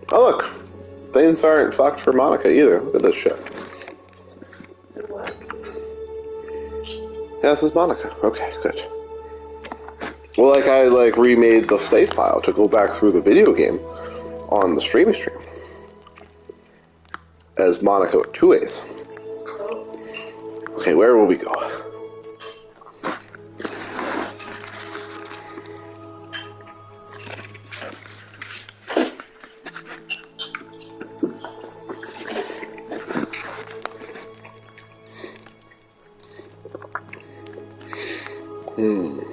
Oh look, things aren't fucked for Monica either. Look at this shit. What? Yeah, this is Monica. Okay, good. Well, like I remade the save file to go back through the video game on the stream as Monica with 2 A's. Okay, where will we go?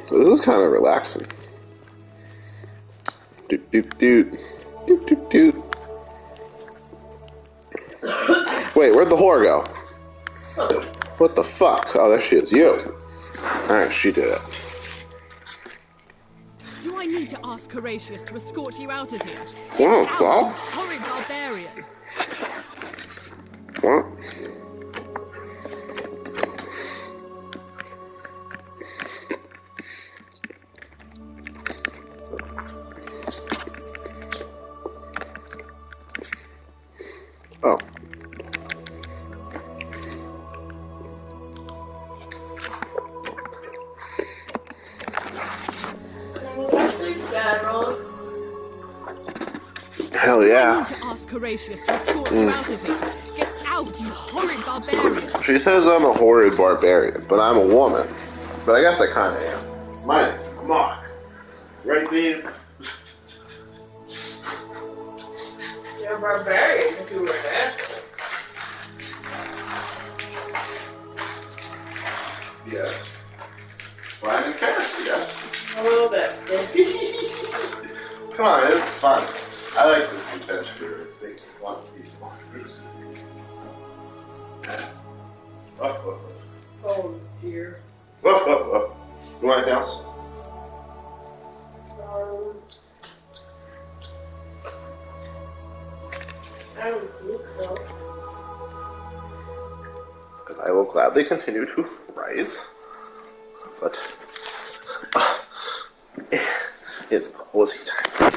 This is kind of relaxing. Doot doot doot. Doot doot doot. Wait, where'd the whore go? What the fuck? Oh, there she is. You. Alright, she did it. Do I need to ask Horatius to escort you out of here? Oh, Out, God. you horrid barbarian! What? Oh. Hell yeah. I need to ask Horatius to escort you out of here. Get out, you horrid barbarian! She says I'm a horrid barbarian, but I'm a woman. But I guess I kind of am. Mine, come on. Right, babe? You're a barbarian if you were an asshole. Yes. Well, I didn't care, yes. A little bit. Come on, it's fun. I like this adventure. They want to be fun. Oh dear. Whoop, whoop, whoop. You want anything else? I don't think so. Because I will gladly continue to rise. But it's cozy time.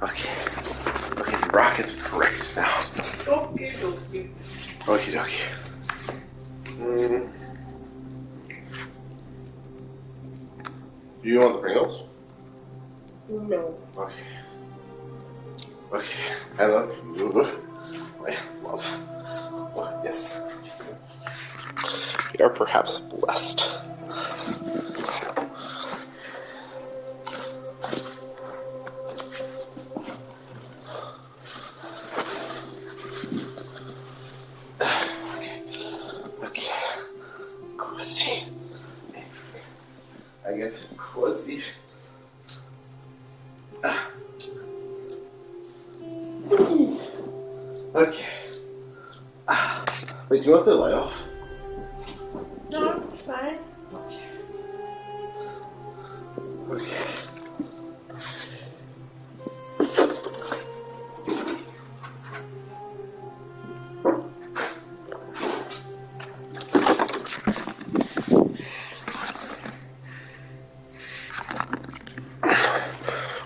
Okay. Okay, the rocket's great now. Okie dokie. Okie dokie. Do you want the Pringles? No. Okay. Okay. I love you. I love. Oh, yes. You are perhaps blessed. Okay. Cozy. I get cozy. Okay. Wait, do you want the light off? No, it's fine. Okay. Okay.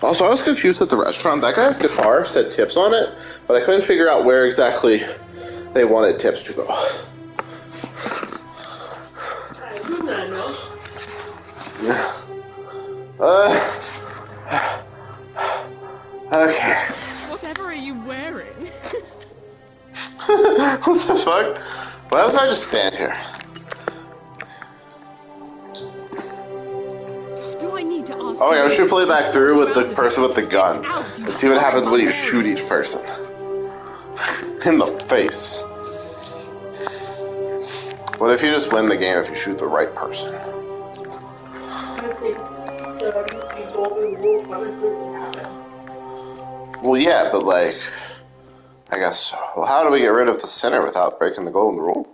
Also, I was confused at the restaurant. That guy's guitar said tips on it, but I couldn't figure out where exactly they wanted tips to go. I do not know. Okay. Whatever are you wearing? What the fuck? Why was I just stand here? Do I need to ask? Oh yeah, we should play Horatius to back through with escort you the out of person here? with the gun. Get out, you And see what happens when you horrid shoot each person. In the face. What if you just win the game if you shoot the right person? I think the golden rule punishment happen. Well, yeah, but like, I guess so. Well, how do we get rid of the sinner without breaking the golden rule?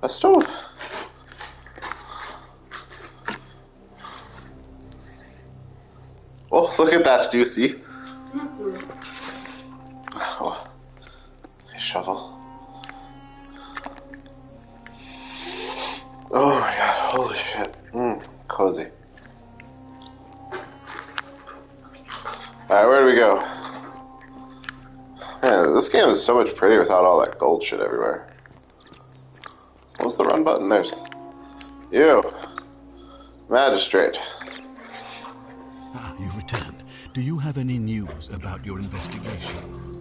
A stove. Oh, look at that, Juicy. Oh, a shovel. Oh my god. Holy shit. Cozy. Alright, where do we go? Man, this game is so much prettier without all that gold shit everywhere. What's the run button? There's... You. Magistrate. Ah, you've returned. Do you have any news about your investigation?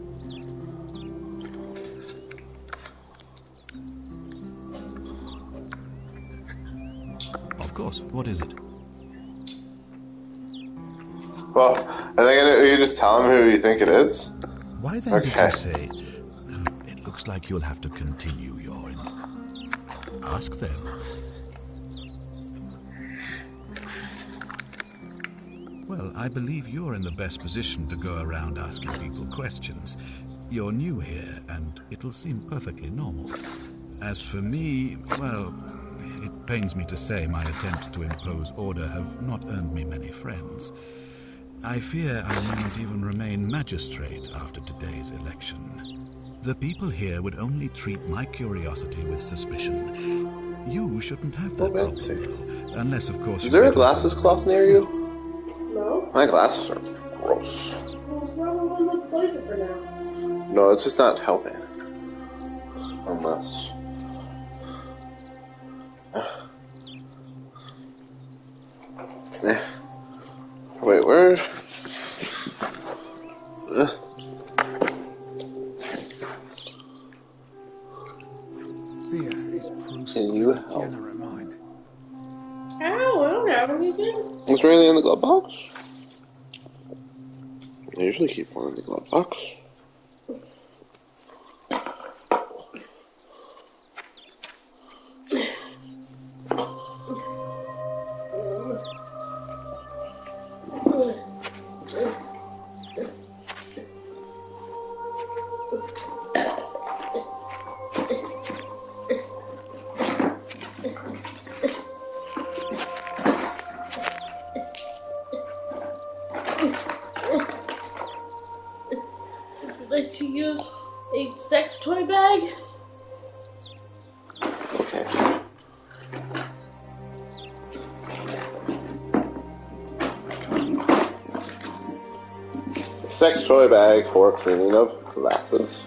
Of course. What is it? Well, I think you just tell him who you think it is. Why then did you say... It looks like you'll have to continue your... Ask them. Well, I believe you're in the best position to go around asking people questions. You're new here, and it'll seem perfectly normal. As for me, well, it pains me to say my attempts to impose order have not earned me many friends. I fear I may not even remain magistrate after today's election. The people here would only treat my curiosity with suspicion. You shouldn't have that problem, though, unless, of course... Is there a glasses cloth near you? No. My glasses are gross. Well, probably let's leave it for now. No, it's just not helping. Unless... Wait, where... Can you help? Ow, I don't have anything. Is there anything in the glove box? I usually keep one in the glove box. Like to use a sex toy bag? Okay. Sex toy bag for cleaning of glasses.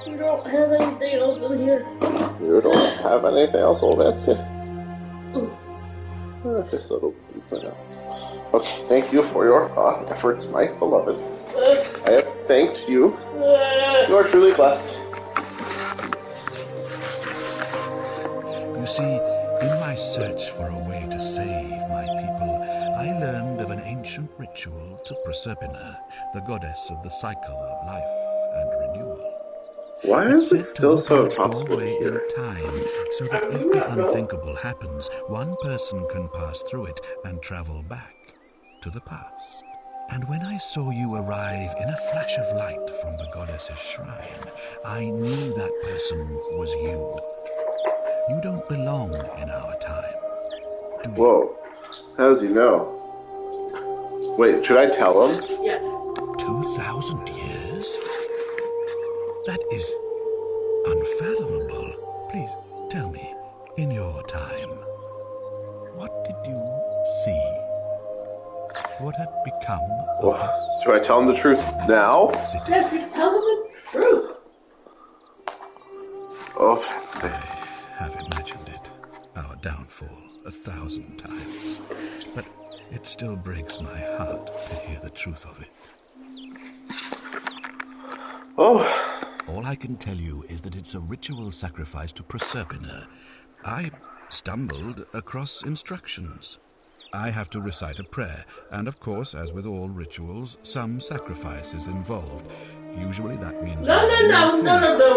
You don't have anything else in here. You don't have anything else, old Etsy? Just a little for now. Okay, thank you for your efforts, my beloved. I have thanked you. You are truly blessed. You see, in my search for a way to save my people, I learned of an ancient ritual to Proserpina, the goddess of the cycle of life and renewal. Why is it still so impossible doorway here? in time, so that if the unthinkable happens, one person can pass through it and travel back to the past. And when I saw you arrive in a flash of light from the goddess's shrine, I knew that person was you. You don't belong in our time, do you? Whoa. How does he know? Wait, should I tell him? Yeah. 2,000 years? That is unfathomable. Please, tell me, in your time, what did you see? What had become of us? Should I tell him the truth now? City? Yes, you tell them the truth. Oh, that's I have imagined it, our downfall, 1,000 times. But it still breaks my heart to hear the truth of it. Oh. All I can tell you is that it's a ritual sacrifice to Proserpina. I stumbled across instructions. I have to recite a prayer, and of course, as with all rituals, some sacrifice is involved. Usually that means No,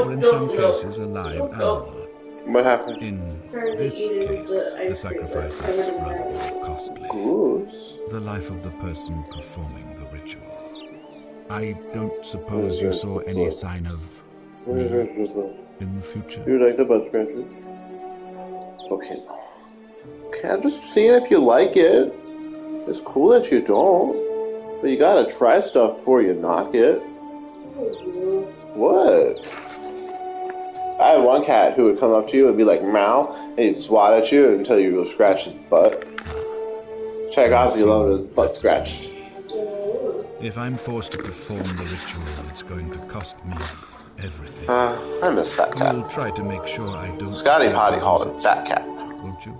or in some cases a live animal. What happened? In this case, the sacrifice is rather more costly. Ooh. The life of the person performing the ritual. I don't suppose you saw any sign of me in the future? You like the butt scratchers? Okay. Okay, I'm just seeing if you like it. It's cool that you don't. But you gotta try stuff before you knock it. What? I had one cat who would come up to you and be like, meow, He'd swat at you until you go scratch his butt. Tchaikovsky loved his butt scratched. If I'm forced to perform the ritual, it's going to cost me everything. I miss Fat Cat. You'll try to make sure I don't... Scotty Potty called him Fat Cat. Won't you?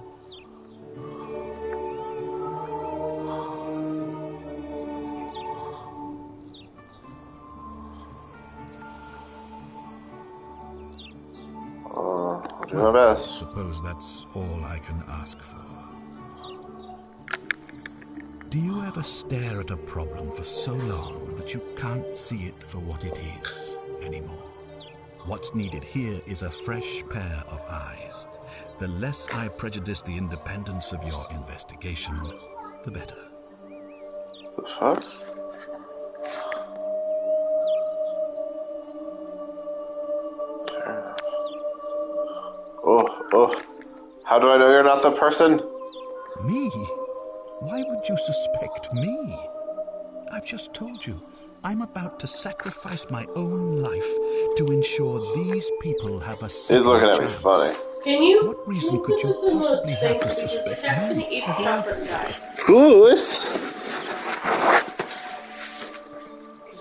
I'll do my best. Suppose that's all I can ask for. Do you ever stare at a problem for so long that you can't see it for what it is anymore? What's needed here is a fresh pair of eyes. The less I prejudice the independence of your investigation, the better. The fuck? Oh. How do I know you're not the person? Me? Why would you suspect me? I've just told you, I'm about to sacrifice my own life to ensure these people have a second He's looking at me chance. funny. What reason could you possibly have to suspect me? Goose?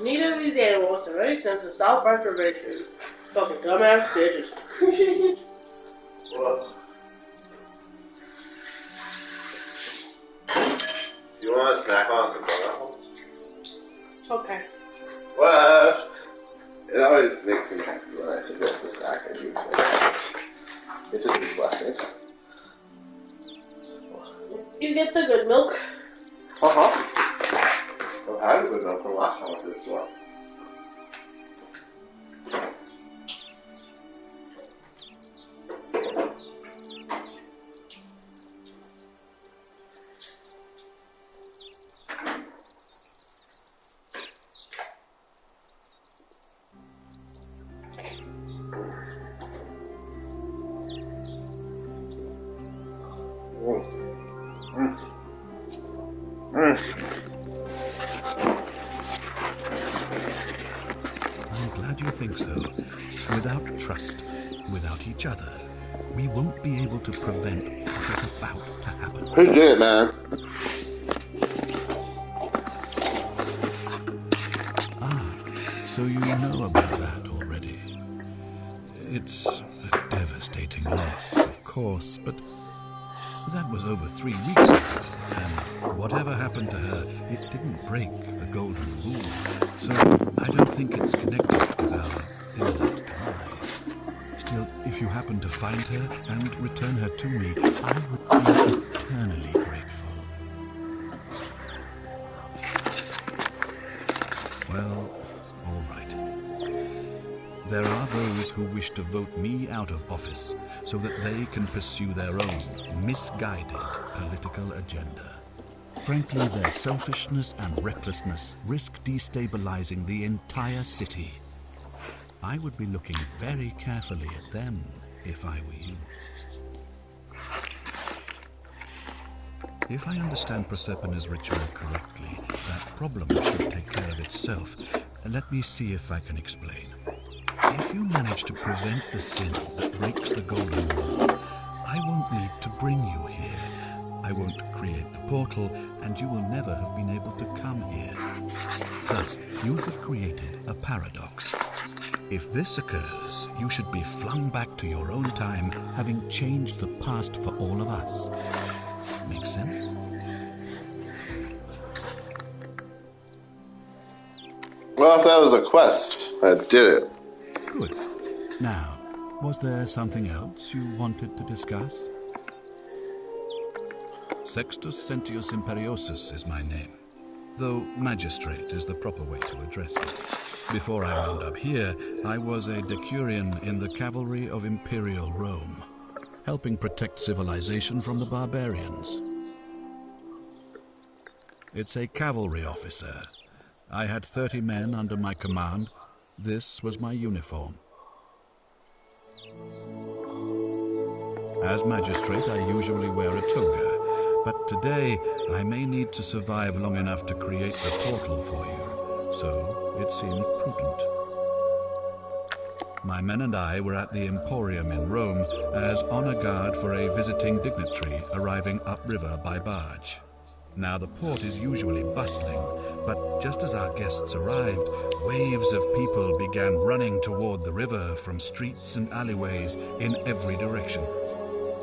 Neither of these animals have any sense of self-preservation. Fucking dumbass bitches. What? Do you want a snack on some pineapples? Okay. What? It always makes me happy when I suggest a snack. I do. It's just a blessing. You get the good milk. I've had a good milk from last time I did this one. I'm glad you think so. Without trust, without each other, we won't be able to prevent what is about to happen. Who did it, man? So you know about that already. It's a devastating loss, of course, but that was over 3 weeks ago, and whatever happened to her, it didn't break the golden rule. So I don't think it's connected with our imminent demise. Still, if you happen to find her and return her to me, I would be eternally grateful. Well, all right. There are those who wish to vote me out of office so that they can pursue their own misguided political agenda. Frankly, their selfishness and recklessness risk destabilizing the entire city. I would be looking very carefully at them if I were you. If I understand Prosperna's ritual correctly, that problem should take care of itself. Let me see if I can explain. If you manage to prevent the sin that breaks the golden rule, I won't need to bring you here. I won't create the portal, and you will never have been able to come here. Thus, you have created a paradox. If this occurs, you should be flung back to your own time, having changed the past for all of us. Make sense? Well, if that was a quest, I did it. Good. Now, was there something else you wanted to discuss? Sextus Sentius Imperiosus is my name, though magistrate is the proper way to address me. Before I wound up here, I was a decurion in the cavalry of Imperial Rome, helping protect civilization from the barbarians. It's a cavalry officer. I had 30 men under my command. This was my uniform. As magistrate, I usually wear a toga, but today I may need to survive long enough to create the portal for you, so it seemed prudent. my men and I were at the Emporium in Rome as honor guard for a visiting dignitary arriving upriver by barge. Now the port is usually bustling, but just as our guests arrived, waves of people began running toward the river from streets and alleyways in every direction.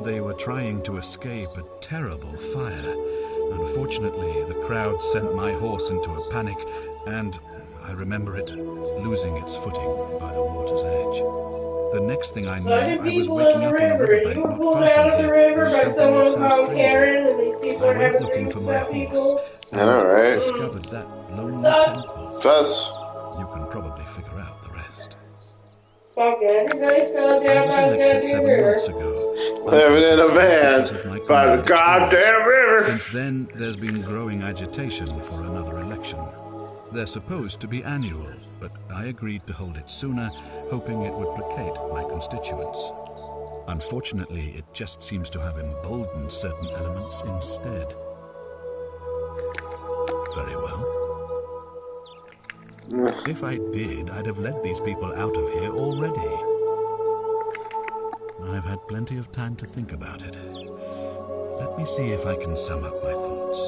They were trying to escape a terrible fire. Unfortunately, the crowd sent my horse into a panic, and I remember it losing its footing by the water's edge. The next thing I knew, I was waking up on a riverbank not far from here, in the company of some stranger. I went looking for my horse, and discovered that lonely temple. You can probably figure out the rest. I was elected 7 months ago. Living in a van by the goddamn river. Since then, there's been growing agitation for another election. They're supposed to be annual, but I agreed to hold it sooner, hoping it would placate my constituents. Unfortunately, it just seems to have emboldened certain elements instead. Very well. If I did, I'd have led these people out of here already. I've had plenty of time to think about it. Let me see if I can sum up my thoughts.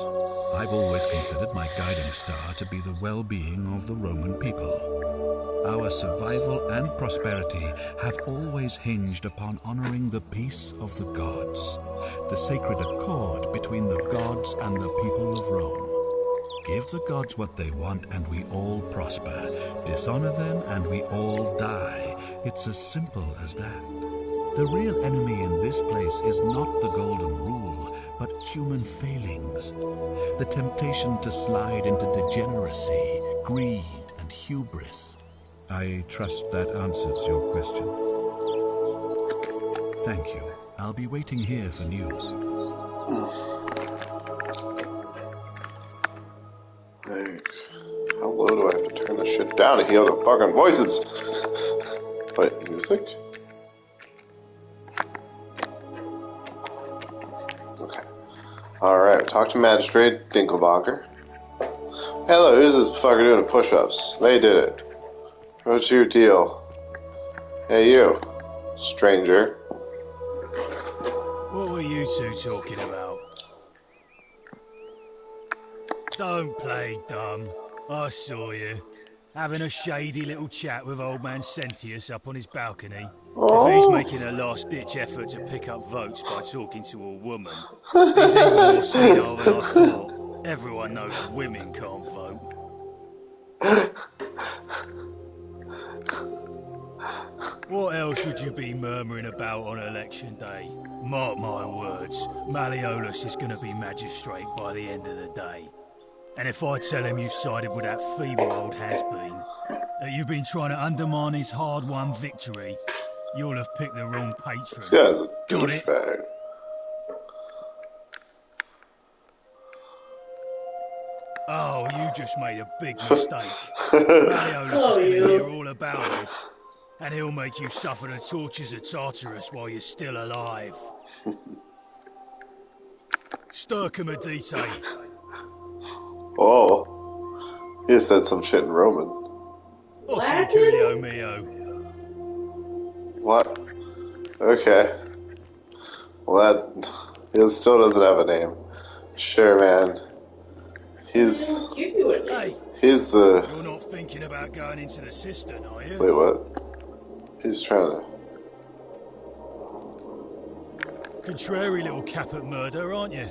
I've always considered my guiding star to be the well-being of the Roman people. Our survival and prosperity have always hinged upon honoring the peace of the gods, the sacred accord between the gods and the people of Rome. Give the gods what they want and we all prosper. Dishonor them and we all die. It's as simple as that. The real enemy in this place is not the golden rule, but human failings. The temptation to slide into degeneracy, greed, and hubris. I trust that answers your question. Thank you. I'll be waiting here for news. How low do I have to turn this shit down to hear the fucking voices? Wait, music? Okay. Alright, talk to Magistrate Dinkelbacher. Hello, who's this fucker doing push-ups? They did it. What's your deal? Hey you, stranger. What were you two talking about? Don't play dumb. I saw you. Having a shady little chat with old man Sentius up on his balcony. Oh. If he's making a last-ditch effort to pick up votes by talking to a woman, he's even more senile than I thought. Everyone knows women can't vote. What else would you be murmuring about on election day? Mark my words, Malleolus is going to be magistrate by the end of the day. And if I tell him you've sided with that feeble old has-been, that you've been trying to undermine his hard-won victory, you'll have picked the wrong patron. This guy's a Got it? douchebag. Oh, you just made a big mistake. Malleolus is going to hear all about this, and he'll make you suffer the tortures of Tartarus while you're still alive. Stircomedite. Oh, he said some shit in Roman. Ossenculio mio. What? Okay. Well, that he still doesn't have a name. Sure, man. He's Hey, the. you're not thinking about going into the cistern, are you? Wait, what? He's trying to. Contrary little cap at murder, aren't you?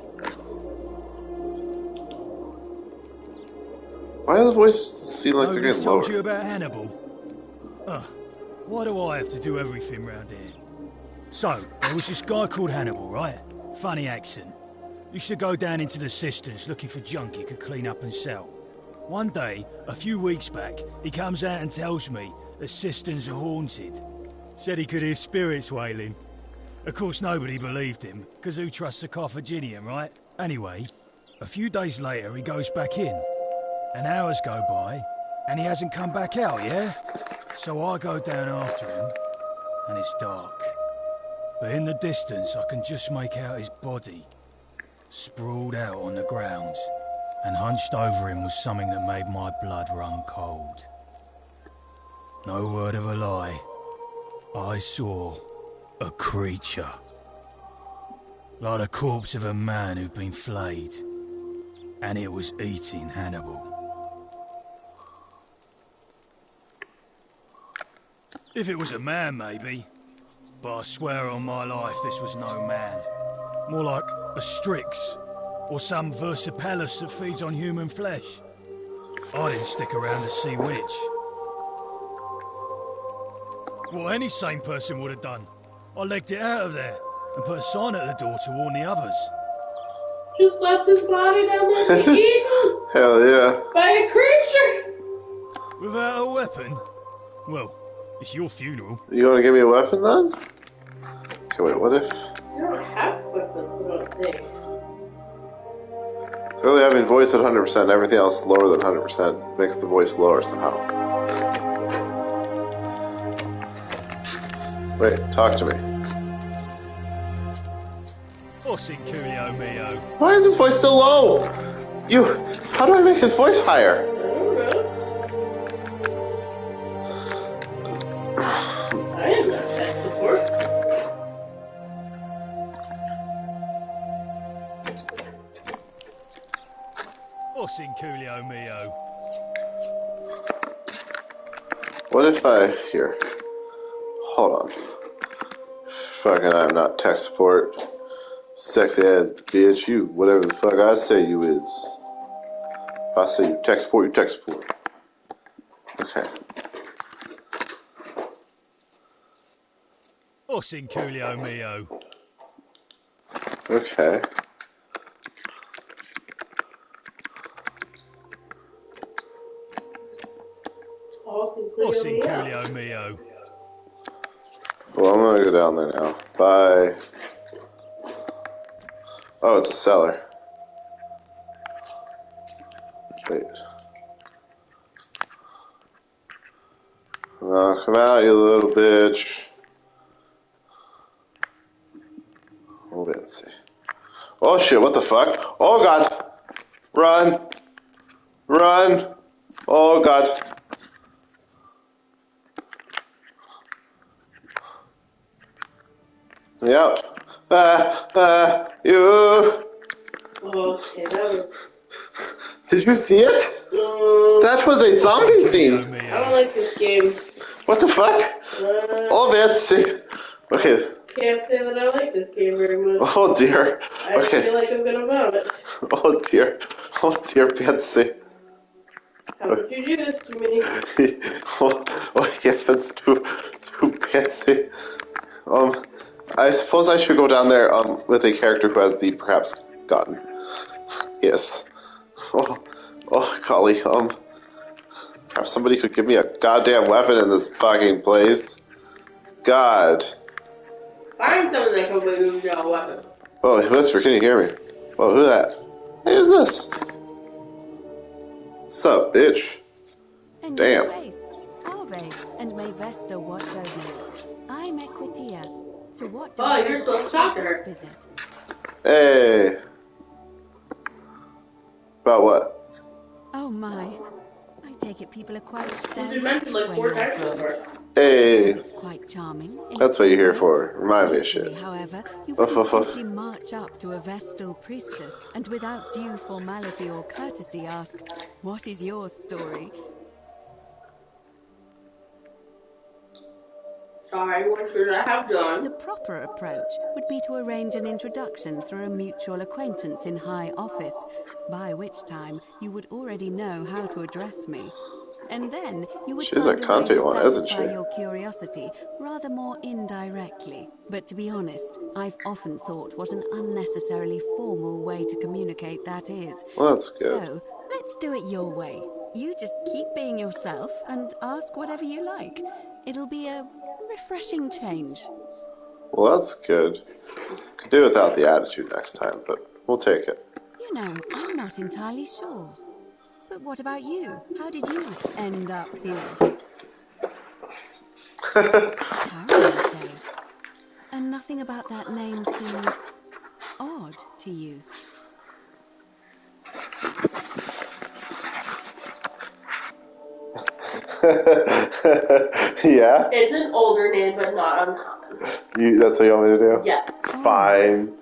Why does the voice seem like they're Nobody's getting told lower? you about Hannibal? Ugh, why do I have to do everything round here? So, there was this guy called Hannibal, right? Funny accent. Used to go down into the cisterns looking for junk he could clean up and sell. One day, a few weeks back, he comes out and tells me the cisterns are haunted. Said he could hear spirits wailing. Of course, nobody believed him, because who trusts a Carthaginian, right? Anyway, a few days later, he goes back in. And hours go by, and he hasn't come back out, yeah? So I go down after him, and it's dark. But in the distance, I can just make out his body, sprawled out on the ground, and hunched over him was something that made my blood run cold. No word of a lie. I saw a creature. Like the corpse of a man who'd been flayed. And it was eating Hannibal. If it was a man, maybe. But I swear on my life this was no man. More like a Strix, or some Versipelus that feeds on human flesh. I didn't stick around to see which. What any sane person would have done. I legged it out of there, and put a sign at the door to warn the others. Just left his body down there to be eaten Hell yeah. by a creature. Without a weapon? Well, it's your funeral. You want to give me a weapon then? Okay, wait, what if... You don't have weapons, I don't think. Clearly having voice at 100%, everything else lower than 100% makes the voice lower somehow. Wait, talk to me. What's in Coolio Mio? Why is his voice still low? How do I make his voice higher? I don't know. I am not tech support. What's in Coolio Mio? What if I... Here. Hold on. Fucking I'm not tech support. Sexy ass bitch, you. Whatever the fuck I say you is. If I say you tech support, you tech support. Okay. What's in Coolio Mio? Okay. What's in Coolio Mio? Well, I'm gonna go down there now. Bye. Oh, it's a cellar. Wait. Come out, you little bitch. Oh, let's see. Oh shit, what the fuck? Oh god! Run! Run! Oh god. Yep. You. Okay, that was... Did you see it? That was a zombie theme. I don't like this game. What the fuck? Oh, that's sick. Okay. Can't say that I like this game very much. Oh dear. I Okay. feel like I'm gonna vomit. Oh dear. Oh dear, Betsy. How would you do this to me? Oh yeah, that's too Betsy. I suppose I should go down there with a character who has the perhaps gotten. Yes. Oh golly. Perhaps somebody could give me a goddamn weapon in this fucking place. God. Find someone that can move your weapon. Oh, Whisper, can you hear me? Oh, who that? Hey, who's this? What's up, bitch? A Damn. new face. Arve and may Vesta watch over you. I'm Equitia. To what do Oh, I you're supposed to talk to her. visit? Hey. About what? Oh my. I take it people are quite She's down been mentioned like 4 times so far. Hey. It's quite charming. in That's what you're here for. Remind me of shit. However, you wouldn't simply march up to a Vestal priestess and without due formality or courtesy ask, "What is your story?" Sorry, what should I have done? The proper approach would be to arrange an introduction through a mutual acquaintance in high office, by which time you would already know how to address me. And then you would She's a find a way cunty to one, isn't satisfy she? your curiosity rather more indirectly. But to be honest, I've often thought what an unnecessarily formal way to communicate that is. Well, that's good. So, let's do it your way. You just keep being yourself and ask whatever you like. It'll be a refreshing change. Well, that's good. Could do without the attitude next time, but we'll take it. You know, I'm not entirely sure. But what about you? How did you end up here? Karen, you say? And nothing about that name seemed odd to you. Yeah? It's an older name, but not uncommon. That's what you want me to do? Yes. Fine.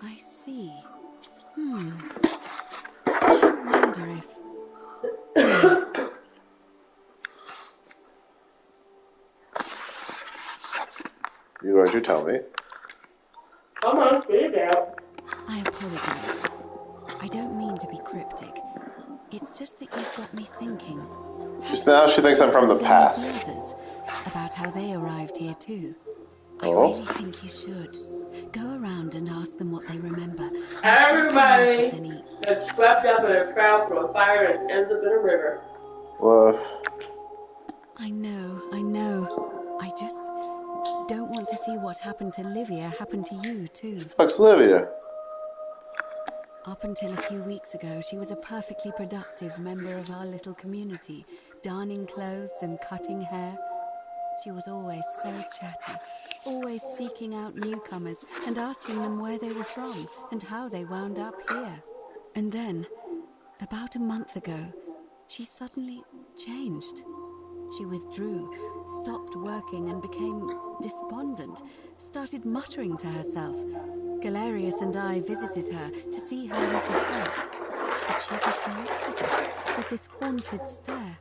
I see. I wonder if... You going to tell me? Come on, get it out. I apologize. I don't mean to be cryptic. It's just that you've got me thinking. Now she thinks I'm from the Then past. with the others, about how they arrived here too. I Oh. really think you should. Go around and ask them what they remember. And Everybody see if they notice any... gets swept up in a crowd from a fire and ends up in a river. Well, I know. I just don't want to see what happened to Livia happen to you too. fuck's Livia? Up until a few weeks ago, she was a perfectly productive member of our little community, darning clothes and cutting hair. She was always so chatty, always seeking out newcomers and asking them where they were from and how they wound up here. And then, about a month ago, she suddenly changed. She withdrew, stopped working and became despondent, started muttering to herself. Galerius and I visited her to see how we could help. But she just looked at us with this haunted stare,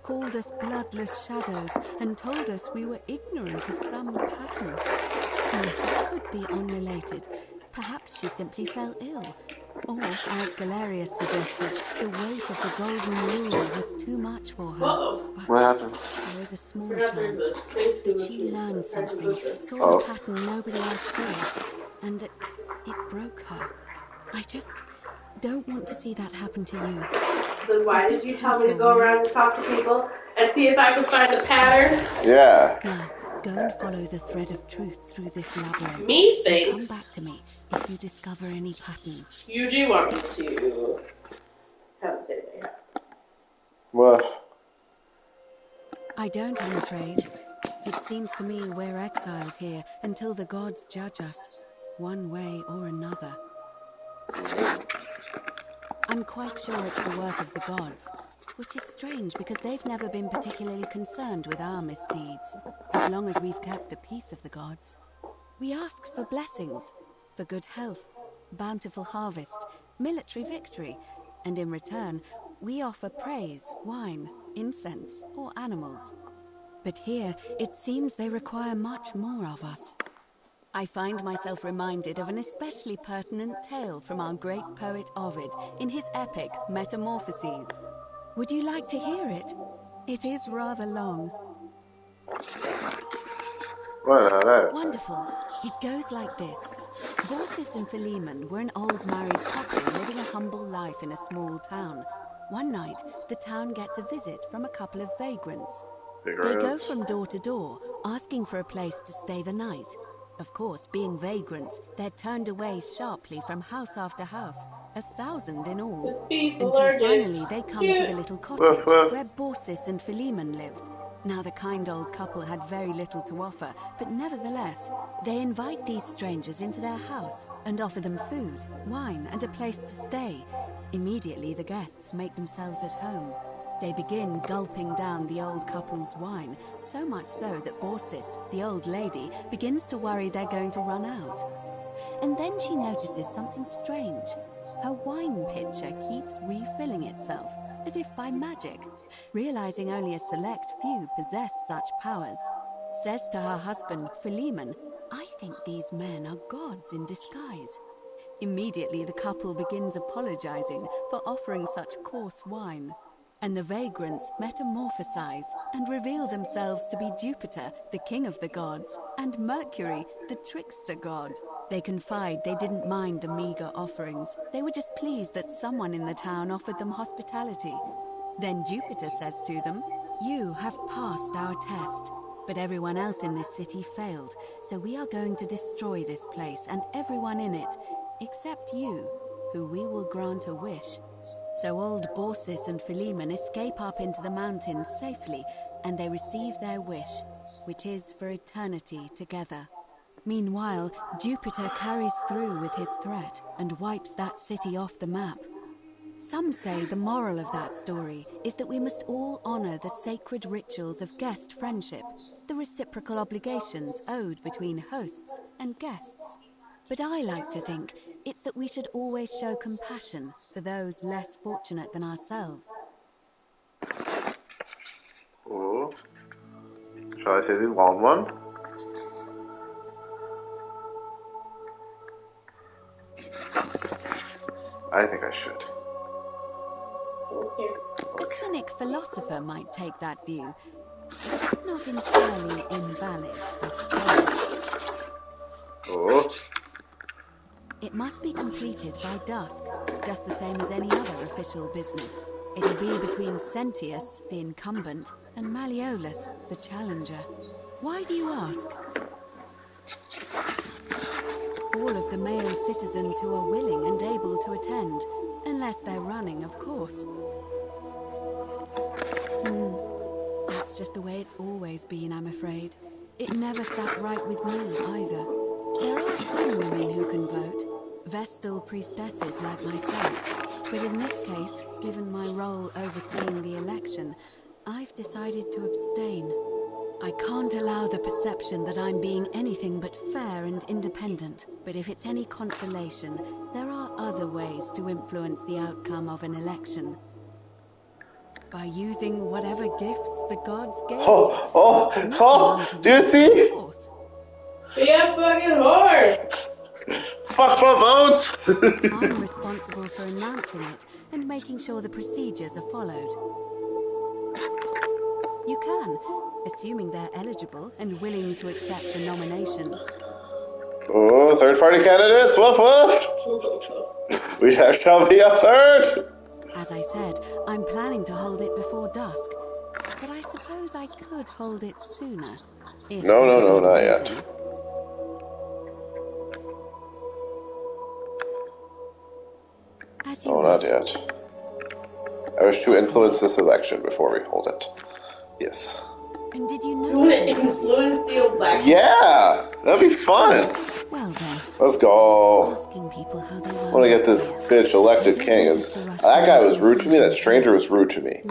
called us bloodless shadows and told us we were ignorant of some pattern. Well, it could be unrelated. Perhaps she simply fell ill. Or, as Galerius suggested, the weight of the golden rule was too much for her. But What happened? there is a small chance that she learned something, saw a pattern nobody else saw, and that it broke her. I just don't want to see that happen to you. Then why did you tell me to go around and talk to people and see if I could find a pattern? Yeah. Now, go and follow the thread of truth through this labyrinth. Me And thinks come back to me if you discover any patterns. you do want me to have a say. What? I don't, I'm afraid. It seems to me we're exiled here until the gods judge us, one way or another. I'm quite sure it's the work of the gods, which is strange because they've never been particularly concerned with our misdeeds, as long as we've kept the peace of the gods. We ask for blessings, for good health, bountiful harvest, military victory, and in return, we offer praise, wine, incense, or animals. But here, it seems they require much more of us. I find myself reminded of an especially pertinent tale from our great poet Ovid in his epic Metamorphoses. Would you like to hear it? It is rather long. Wonderful. It goes like this. Baucis and Philemon were an old married couple living a humble life in a small town. One night, the town gets a visit from a couple of vagrants. They go from door to door, asking for a place to stay the night. Of course, being vagrants, they're turned away sharply from house after house, 1,000 in all. Until finally they come to the little cottage where Baucis and Philemon lived. Now the kind old couple had very little to offer, but nevertheless, they invite these strangers into their house and offer them food, wine, and a place to stay. Immediately the guests make themselves at home. They begin gulping down the old couple's wine, so much so that Baucis, the old lady, begins to worry they're going to run out. And then she notices something strange. Her wine pitcher keeps refilling itself, as if by magic. Realizing only a select few possess such powers, says to her husband, Philemon, "I think these men are gods in disguise." Immediately the couple begins apologizing for offering such coarse wine. And the vagrants metamorphosize and reveal themselves to be Jupiter, the king of the gods, and Mercury, the trickster god. They confide they didn't mind the meager offerings. They were just pleased that someone in the town offered them hospitality. Then Jupiter says to them, "You have passed our test, but everyone else in this city failed, so we are going to destroy this place and everyone in it, except you, who we will grant a wish." So old Baucis and Philemon escape up into the mountains safely, and they receive their wish, which is for eternity together. Meanwhile, Jupiter carries through with his threat and wipes that city off the map. Some say the moral of that story is that we must all honor the sacred rituals of guest friendship, the reciprocal obligations owed between hosts and guests. But I like to think it's that we should always show compassion for those less fortunate than ourselves. Oh. Shall I say the long one? I think I should. Okay. A cynic philosopher might take that view, but it's not entirely invalid, I suppose. Oh. It must be completed by dusk, just the same as any other official business. It'll be between Sentius, the incumbent, and Malleolus, the challenger. Why do you ask? All of the male citizens who are willing and able to attend, unless they're running, of course. That's just the way it's always been, I'm afraid. It never sat right with me, either. There are some women who can vote, Vestal priestesses like myself. But in this case, given my role overseeing the election, I've decided to abstain. I can't allow the perception that I'm being anything but fair and independent. But if it's any consolation, there are other ways to influence the outcome of an election. By using whatever gifts the gods gave you. Do you see? Be a fucking whore! Fuck for votes! I'm responsible for announcing it and making sure the procedures are followed. You can, assuming they're eligible and willing to accept the nomination. Oh, third-party candidates, woof woof! We shall be a third! As I said, I'm planning to hold it before dusk, but I suppose I could hold it sooner. No, not yet. No, not yet. I wish to influence this election before we hold it. Yes. And did you You want to notice? influence the election? Yeah! That'd be fun! Well then, Let's go. asking people how they I want to get this bitch elected king. That guy was rude to me, that stranger was rude to me.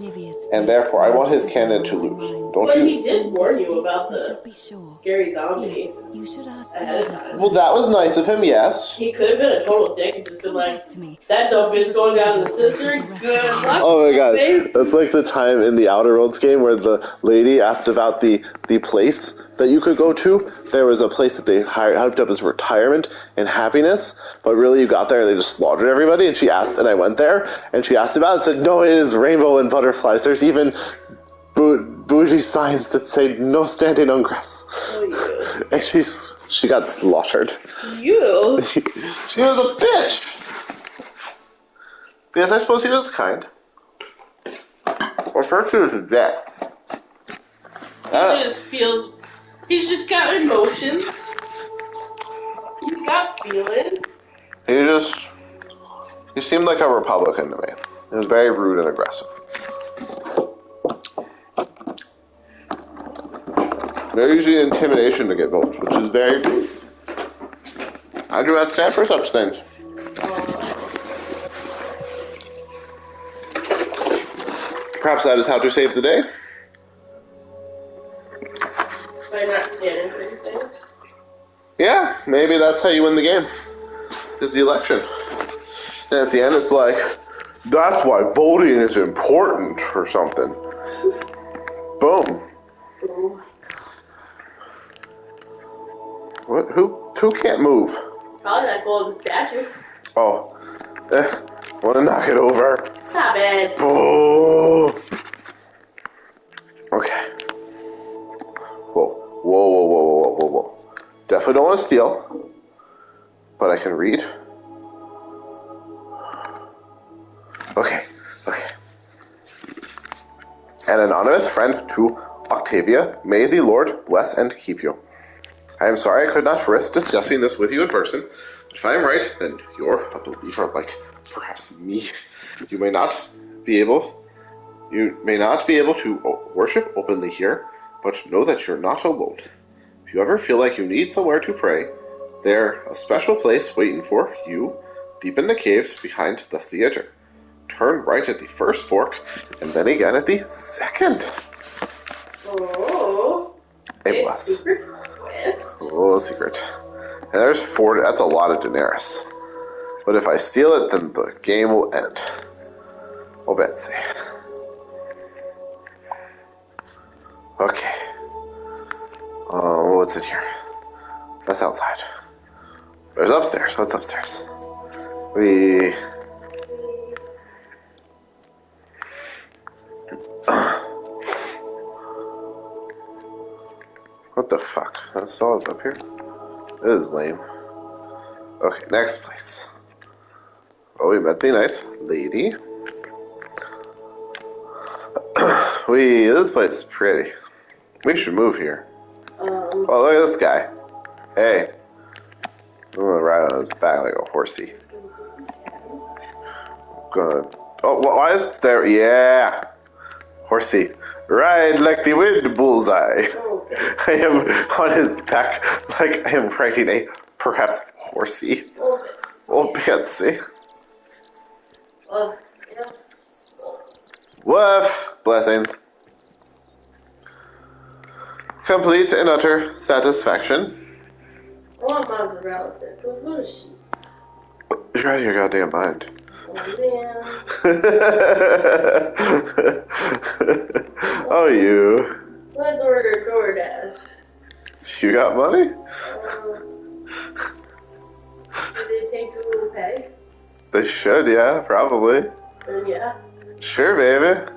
And therefore, I want his candidate to lose. Don't But you? he did warn you about we the should be sure. scary zombie. Yes, you should ask Ahead of others time. Well, that was nice of him, yes. He could have been a total dick and just been Come like, back to me. that dumb bitch going down to the sister, good luck. Oh my god, face. that's like the time in the Outer Worlds game where the lady asked about the place that you could go to. There was a place that they hyped up as retirement and happiness, but really you got there and they just slaughtered everybody, and she asked, and I went there, and she asked about it and said, no, it is rainbow and butterflies. There's even bougie signs that say no standing on grass. Oh, you. And she got slaughtered. You? She was a bitch! Because I suppose he was kind. Well, first he was a death. He just feels, he's just got emotions. He's got feelings. He seemed like a Republican to me. He was very rude and aggressive. They're using intimidation to get votes, which is very rude. I do not stand for such things. Perhaps that is how to save the day. By not standing for these things. Yeah, maybe that's how you win the game. Is the election. And at the end it's like, that's why voting is important or something. Boom. What? Who can't move? Probably that golden statue. Oh. Want to knock it over. Stop it. Oh. Okay. Whoa. Definitely don't want to steal. But I can read. Okay. An anonymous friend to Octavia, may the Lord bless and keep you. I am sorry I could not risk discussing this with you in person, but if I am right, then you're a believer like perhaps me. You may not be able to worship openly here, but know that you're not alone. If you ever feel like you need somewhere to pray, there's a special place waiting for you deep in the caves behind the theater. turn right at the first fork, and then again at the second. Oh. It was. Secret quest. A little secret. And there's 4, that's a lot of Daenerys. But if I steal it, then the game will end. Oh, Betsy. Okay. What's in here? That's outside. There's upstairs. What's upstairs? What the fuck? That's all is up here? It is lame. Okay, next place. Oh, we met the nice lady. This place is pretty. We should move here. Oh, look at this guy. Hey. I'm gonna ride on his back like a horsey. Good. Oh, why is there? Yeah. Horsey. Ride like the wind, bullseye. I am on his back like I am riding a perhaps horsey. Oh, Betsy. Woof. Blessings. Complete and utter satisfaction. I want mozzarella sticks. What is she? You're out of your goddamn mind. Oh, you. Let's order DoorDash. You got money? Do they take a little pay? They should, yeah, probably. Yeah. Sure, baby.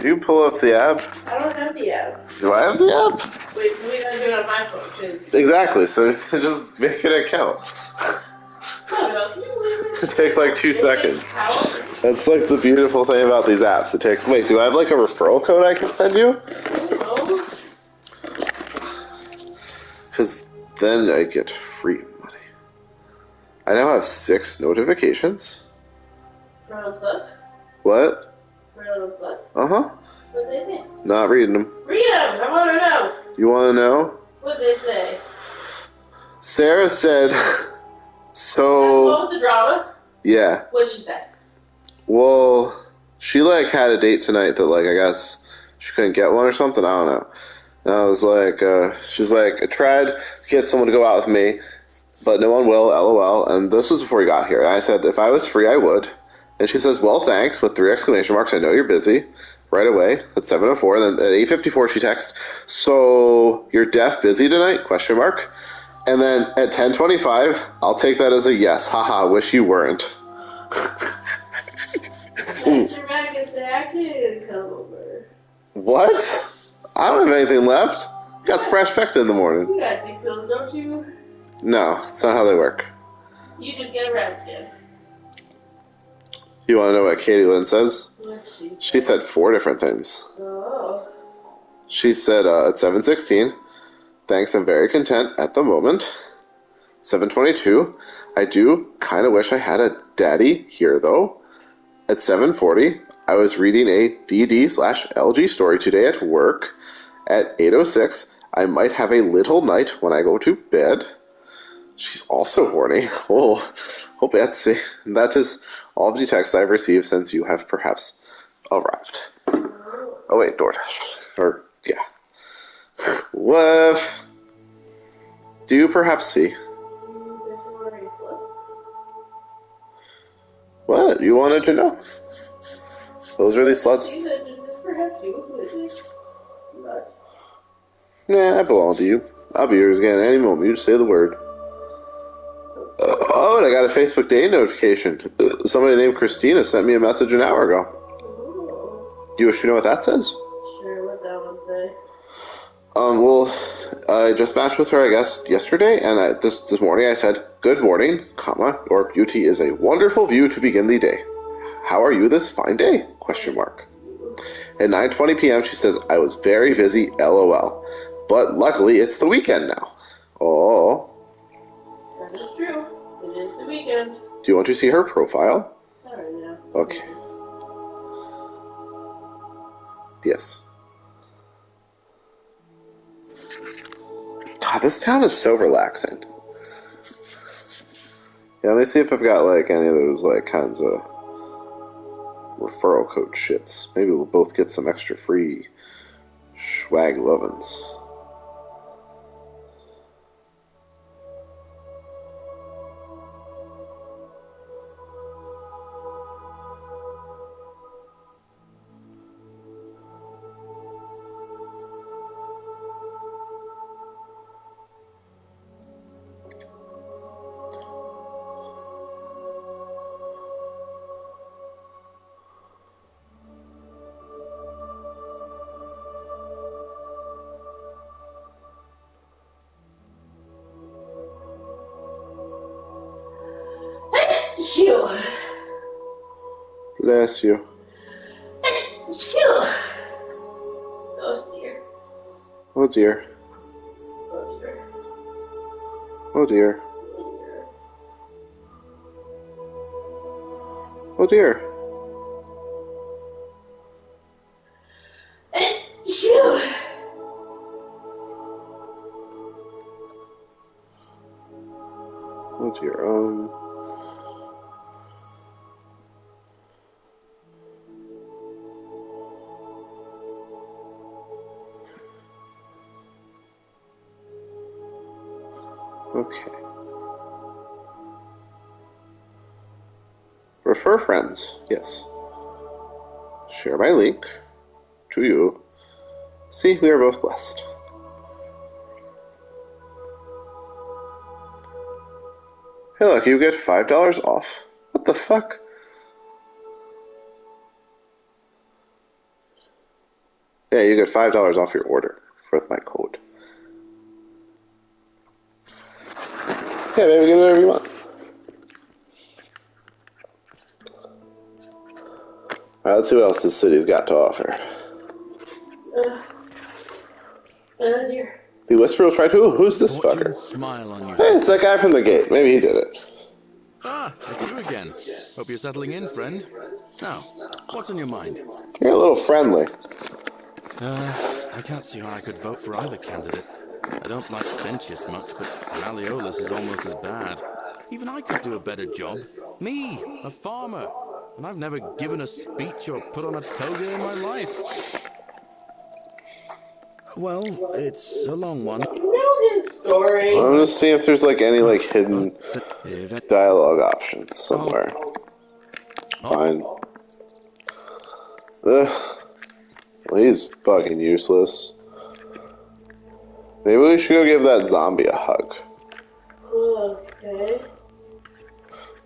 You pull up the app. I don't have the app. Do I have the app? Wait, we gotta do it on my phone, too. Exactly, so just make an account. It takes like 2 seconds. That's like the beautiful thing about these apps. It takes. Wait, do I have like a referral code I can send you? Because then I get free money. I now have 6 notifications. What? Uh-huh. What they say? Not reading them. Read them! I want to know. You want to know? What they say? Sarah said, so... What was the drama? Yeah. What'd she say? Well, she like had a date tonight that like I guess she couldn't get one or something. I don't know. And I was like, she's like, I tried to get someone to go out with me, but no one will, LOL. And this was before we got here. And I said, if I was free, I would. And she says, well, thanks, with 3 exclamation marks. I know you're busy. Right away. At 7:04. Then at 8:54, she texts, so you're deaf busy tonight? Question mark. And then at 10:25, I'll take that as a yes. Haha, wish you weren't. What? I don't have anything left. I got fresh pectin in the morning. You got 6 pills, don't you? No, that's not how they work. You just get a rat skin. You want to know what Katie Lynn says? She said 4 different things. Oh. She said at 7:16, thanks, I'm very content at the moment. 7:22, I do kind of wish I had a daddy here though. At 7:40, I was reading a DD/LG story today at work. At 8:06, I might have a little night when I go to bed. She's also horny. Oh, Betsy. That is all of the texts I've received since you have perhaps arrived. Oh wait, DoorDash. Or, yeah. What? Do you perhaps see? What? You wanted to know? Those are the sluts. Nah, I belong to you. I'll be yours again any moment. You just say the word. Oh, and I got a Facebook Day notification. Somebody named Christina sent me a message an hour ago. Do you wish to know what that says? Sure, what that would say. Well, I just matched with her, I guess, yesterday, and this morning I said, good morning, comma, your beauty is a wonderful view to begin the day. How are you this fine day? Question mark. At 9:20 p.m. she says, I was very busy, LOL. But luckily it's the weekend now. Oh. That is true. It is the weekend. Do you want to see her profile? I don't know. Okay. Yes. God, this town is so relaxing. Yeah, let me see if I've got, like, any of those, like, kinds of referral code shits. Maybe we'll both get some extra free swag lovin's. Sure. Bless you. Sure. Oh dear. Oh dear. Oh dear. Oh dear. Oh dear. Sure. Oh dear. Okay. Refer friends. Yes. Share my link to you. See, we are both blessed. Hey, look, you get $5 off. What the fuck? Yeah, you get $5 off your order with my code. Yeah, baby, get whatever you want. Alright, let's see what else this city's got to offer. Dear. The Whisper will try to. Who's this Fortune fucker? smile on you. Hey, it's that guy from the gate. Maybe he did it. Ah, it's you again. Hope you're settling in, friend. Now, what's on your mind? You're a little friendly. I can't see how I could vote for either candidate. I don't like Sentius much, but Malleolus is almost as bad. Even I could do a better job. Me, a farmer. And I've never given a speech or put on a toga in my life. Well, it's a long one. You know his story. I'm just seeing if there's like any like hidden dialogue options somewhere. Fine. Ugh. Well, he's fucking useless. Maybe we should go give that zombie a hug. Okay.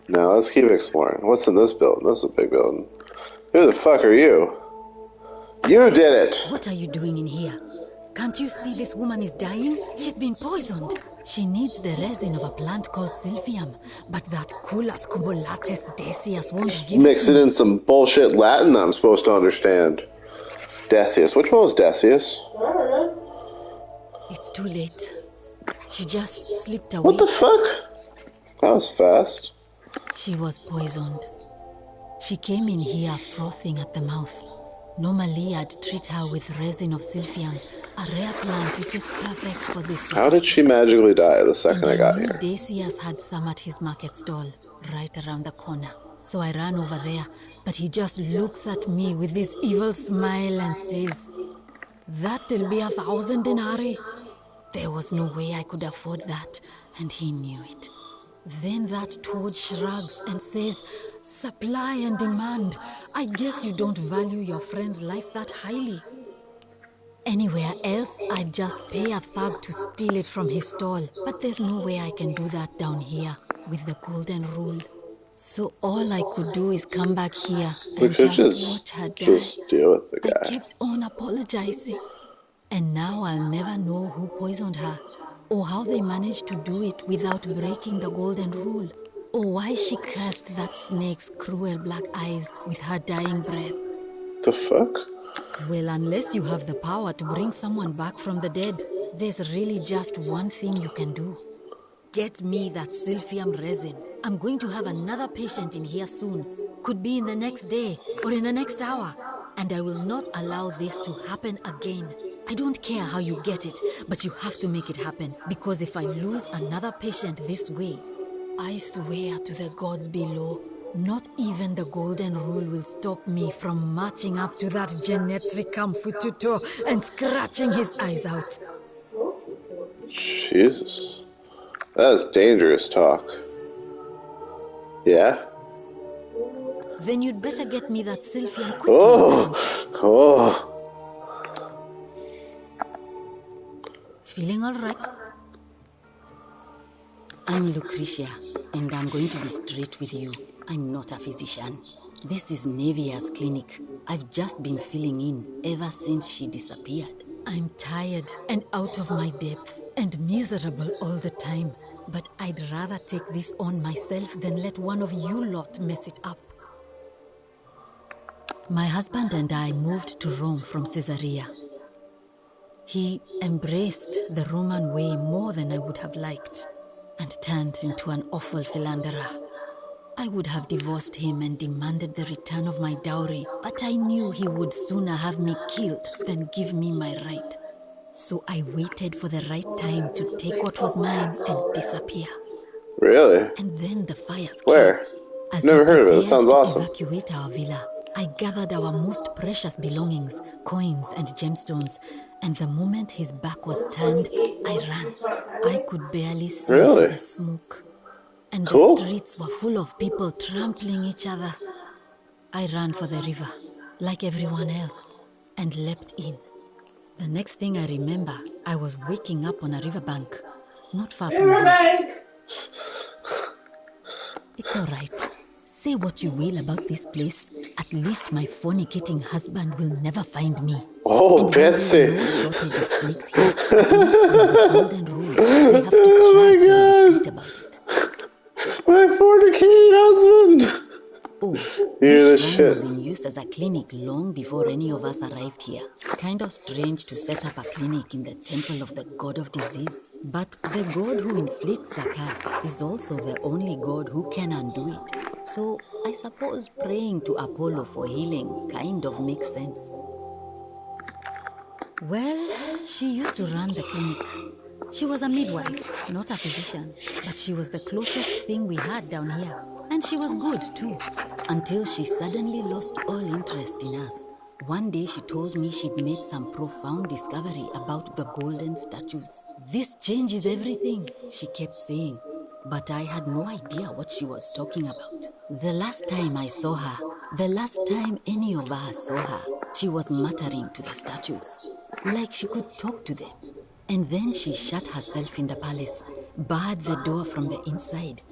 Now let's keep exploring. What's in this building? This is a big building. Who the fuck are you? You did it! What are you doing in here? Can't you see this woman is dying? She's been poisoned. She needs the resin of a plant called silphium, but that Culus cubulatus decius won't give Mix it it to in me. some bullshit Latin I'm supposed to understand. Decius. Which one was Decius? I don't know. It's too late. She just slipped away. What the fuck? That was fast. She was poisoned. She came in here frothing at the mouth. Normally, I'd treat her with resin of silphium, a rare plant which is perfect for this sort How of did she thing. magically die the second I got knew here? Decius had some at his market stall, right around the corner. So I ran over there, but he just looks at me with this evil smile and says, "That'll be 1,000 denarii." There was no way I could afford that, and he knew it. Then that toad shrugs and says, "Supply and demand. I guess you don't value your friend's life that highly." Anywhere else, I'd just pay a thug to steal it from his stall. But there's no way I can do that down here with the golden rule. So all I could do is come back here We and could just watch her die. just deal with the I guy. kept on apologizing. And now I'll never know who poisoned her, or how they managed to do it without breaking the golden rule, or why she cursed that snake's cruel black eyes with her dying breath. The fuck? Well, unless you have the power to bring someone back from the dead, there's really just one thing you can do. Get me that silphium resin. I'm going to have another patient in here soon. Could be in the next day or in the next hour. And I will not allow this to happen again. I don't care how you get it, but you have to make it happen. Because if I lose another patient this way, I swear to the gods below, Not even the Golden Rule will stop me from marching up to that genetic Kamfututo and scratching his eyes out. Jesus. That's dangerous talk. Yeah? Then you'd better get me that Sylphian quickly. Oh! Feeling all right? I'm Lucretia, and I'm going to be straight with you. I'm not a physician. This is Nevia's clinic. I've just been filling in ever since she disappeared. I'm tired and out of my depth and miserable all the time. But I'd rather take this on myself than let one of you lot mess it up. My husband and I moved to Rome from Caesarea. He embraced the Roman way more than I would have liked and turned into an awful philanderer. I would have divorced him and demanded the return of my dowry, but I knew he would sooner have me killed than give me my right. So I waited for the right time to take what was mine and disappear. Really? And then the fires came. Where? As Never heard of it. It prepared sounds to awesome. evacuate our villa, I gathered our most precious belongings, coins and gemstones, and the moment his back was turned, I ran. I could barely see Really? the smoke. And Cool. the streets were full of people trampling each other. I ran for the river, like everyone else, and leapt in. The next thing I remember, I was waking up on a riverbank, not far from here. It's all right. Say what you will about this place. At least my fornicating husband will never find me. Oh, and there's Betsy. no shortage of snakes here. At least with the Golden Rule, they have to try to be discreet about it. My fornicating husband! Oh, Hear this this shrine shit. was in use as a clinic long before any of us arrived here. Kind of strange to set up a clinic in the temple of the god of disease. But the god who inflicts a curse is also the only god who can undo it. So I suppose praying to Apollo for healing kind of makes sense. Well, she used to run the clinic. She was a midwife, not a physician, but she was the closest thing we had down here. And she was good too, until she suddenly lost all interest in us. One day she told me she'd made some profound discovery about the golden statues. This changes everything, she kept saying. But I had no idea what she was talking about. The last time I saw her, the last time any of us saw her, she was muttering to the statues, like she could talk to them. And then she shut herself in the palace, barred the door from the inside,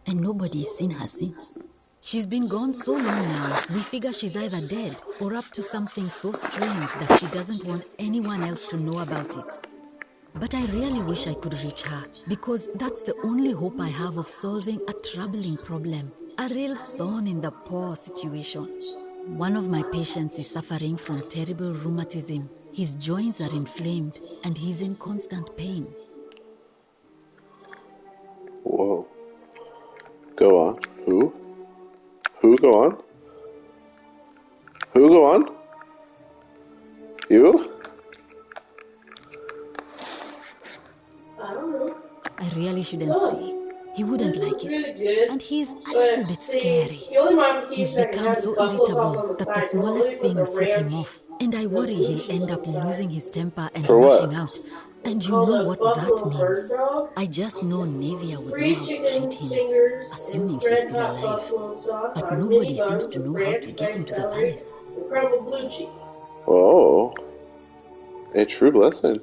and nobody's seen her since. She's been gone so long now, we figure she's either dead or up to something so strange that she doesn't want anyone else to know about it. But I really wish I could reach her, because that's the only hope I have of solving a troubling problem, a real thorn in the paw situation. One of my patients is suffering from terrible rheumatism. His joints are inflamed, and he's in constant pain. Whoa. Go on. Who? Who go on? Who go on? You? I really shouldn't say. He wouldn't like it. And he's a little bit scary. He's become so irritable that the smallest things set him off. And I worry he'll end up losing his temper and lashing out. And you know what that means. I just know Nevia would know how to treat him, assuming she's still alive. But nobody seems to know how to get into the palace. Oh. A true blessing.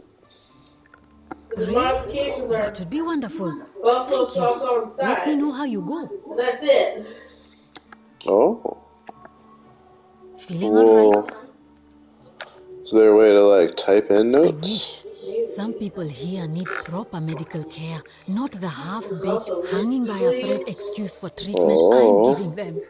Really? That would be wonderful. Thank you. Let me know how you go. That's it. Oh. Feeling alright? Is there a way to, like, type in I notes? wish. Some people here need proper medical care, not the half-baked, hanging by a thread excuse for treatment I'm giving them.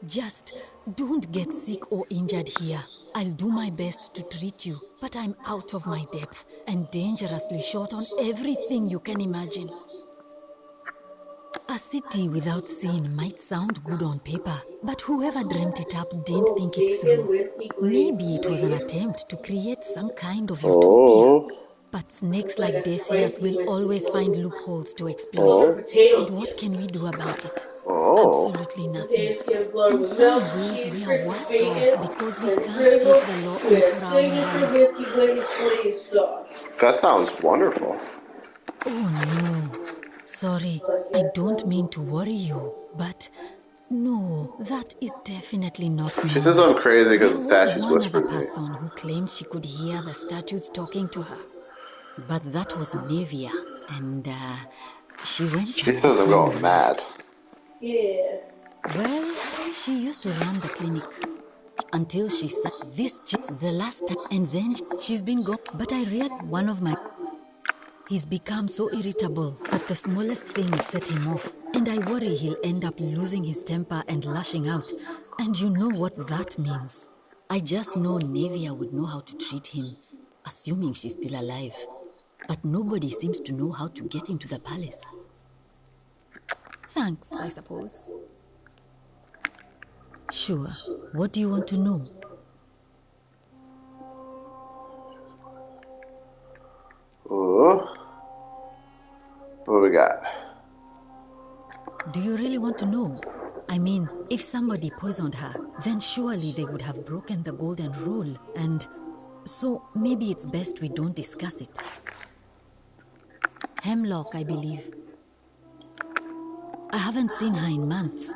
Just don't get sick or injured here. I'll do my best to treat you, but I'm out of my depth and dangerously short on everything you can imagine. A city without sin might sound good on paper, but whoever dreamt it up didn't think it through. Maybe it was an attempt to create some kind of utopia. But snakes like Decius will always find loopholes to exploit. Oh. Potato And what can we do about it? Oh. Absolutely nothing. Potato skin flavored In with some milk, ways, cheese, we are crispy worse bacon, off because we and can't drizzle take the law with into our own signature hands. whiskey glaze sauce. That sounds wonderful. Oh no. Sorry, I don't mean to worry you, but no, that is definitely not She says normal. I'm crazy because There the was statue's one other whispering to me. person who claimed she could hear the statues talking to her. But that was Nevia, and she went She a says bit I'm going more. mad. Yeah. Well, she used to run the clinic until she said this the last time, and then she's been gone. But I read one of my... He's become so irritable that the smallest things set him off, and I worry he'll end up losing his temper and lashing out. And you know what that means. I just know Nevia would know how to treat him, assuming she's still alive. But nobody seems to know how to get into the palace. Thanks, I suppose. Sure. What do you want to know? Ooh. What we got? Do you really want to know? I mean, if somebody poisoned her, then surely they would have broken the golden rule, and so maybe it's best we don't discuss it. Hemlock, I believe. I haven't seen her in months.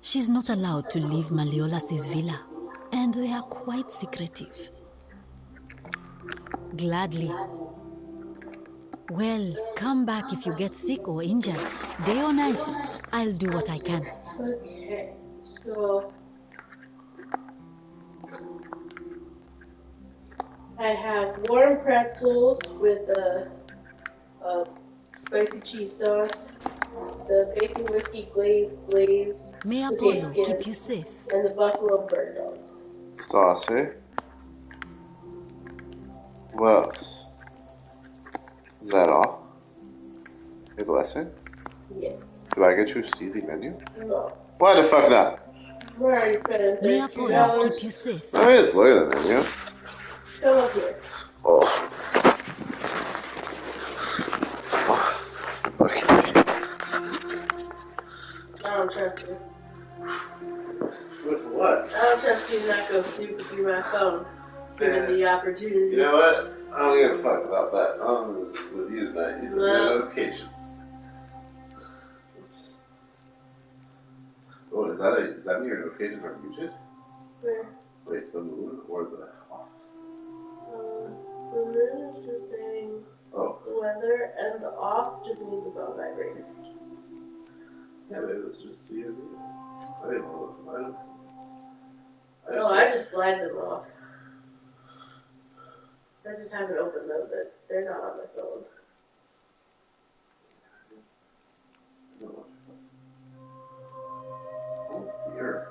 She's not allowed to leave Malleolas' villa, and they are quite secretive. Gladly. Well, come back if you get sick or injured. Day or night, I'll do what I can. Okay. So I have warm pretzels with the spicy cheese sauce, the bacon whiskey glaze, May potato Apollo skin, keep you safe. and the buffalo bird dogs. Saucy. What else? Is that all? A blessing? Yeah. Do I get to see the menu? No. Why the fuck not? We're already spending May Apollo keep $32. you safe. Let me just look at the menu. Come up here. Oh. Okay. I don't trust you. With what? I don't trust you to not go snooping through my phone, given the opportunity. You know what? I don't give a fuck about that. I'm just with you tonight. You send me notifications. Oops. Oh, is that me your notifications are muted? Where? Wait, the moon or the off? The moon is just saying the weather, and the off just means it's on vibrator. Yeah, maybe let's just see it. I didn't know. I just slide them off. I just haven't opened them, but they're not on my phone. Oh, beer.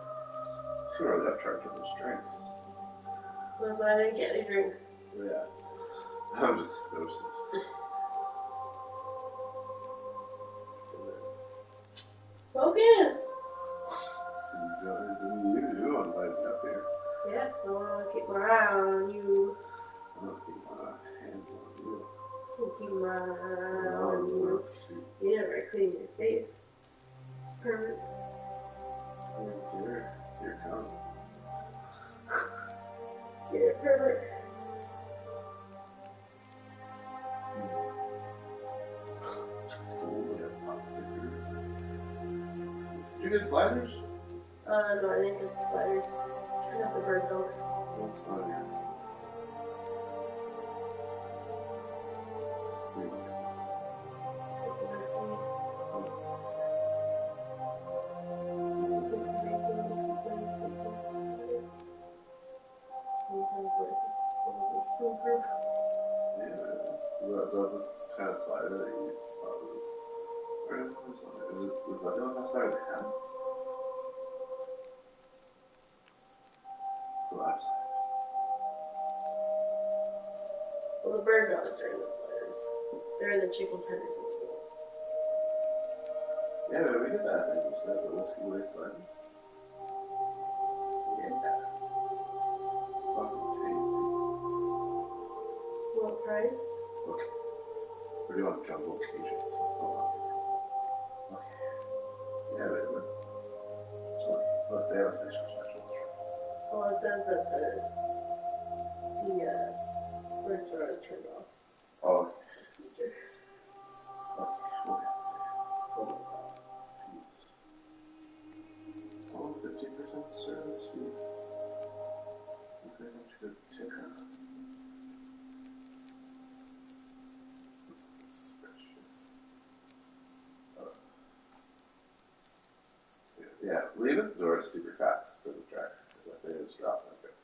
She really got charged for those drinks. That's why I didn't get any drinks. Yeah. I'm just noticing. Focus! You invited me up here. Yeah, I want to keep my eye on you. I'm going to keep my hands on you. Keep my eye on you. You never clean your face. Perfect. It's your count. Yeah, perfect. Did you get sliders? No, I didn't get the sliders. I got the bird dog. What's on here? That's a kind of slider that you thought was. Was that the only slider they had? So that's. Well, the bird dogs are in the sliders. They're the chicken tenders. Yeah, but we get that thing you said, the whiskey way slider. Yeah. Fucking tasty. What price? Okay. You want jumbo cages? Okay. Yeah, wait a minute. Look, they have a section. Well, it says that the bridge are turned off. Oh, okay. Okay, we'll get to see. Oh, 50% service fee. Okay, that's good. Check out. What's this spreadsheet? Oh. Yeah, leaving the door super fast for the driver. Like they just drop like it.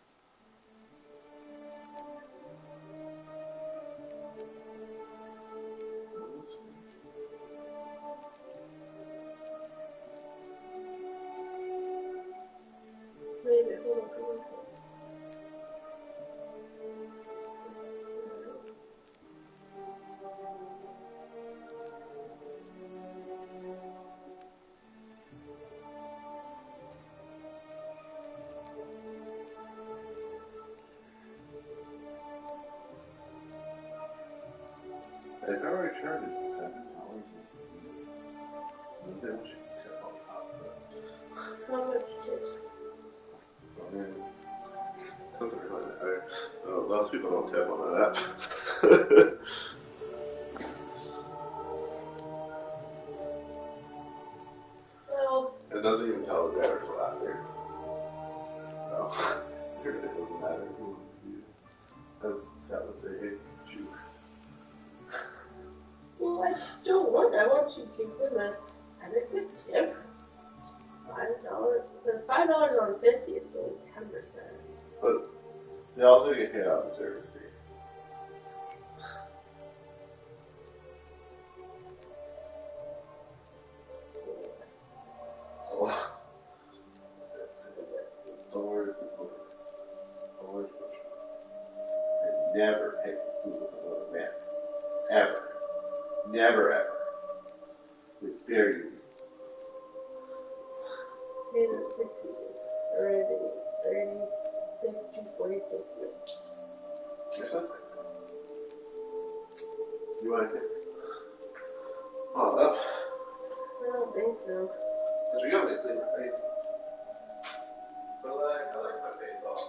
Wait a minute, hold on, come on. They've already charged $7. They want you to tip on top of it. How much tips? I mean, doesn't really matter. Most people don't tip on that. Well, It doesn't even tell the driver for that here. So, it really doesn't matter who you. That's how it's a juke. well, I don't want that. I want you to give them an adequate tip. $5. The $5 on 50 is only 10%. But they also get paid out the service fee. So, don't worry. I never pay for food with another man. Ever. Never ever. It's very unique. Pay the 50 already. 36 to 46 minutes. Your suspect. You want to get on up? I don't think so. Because we got me clean my face. But I like my face all.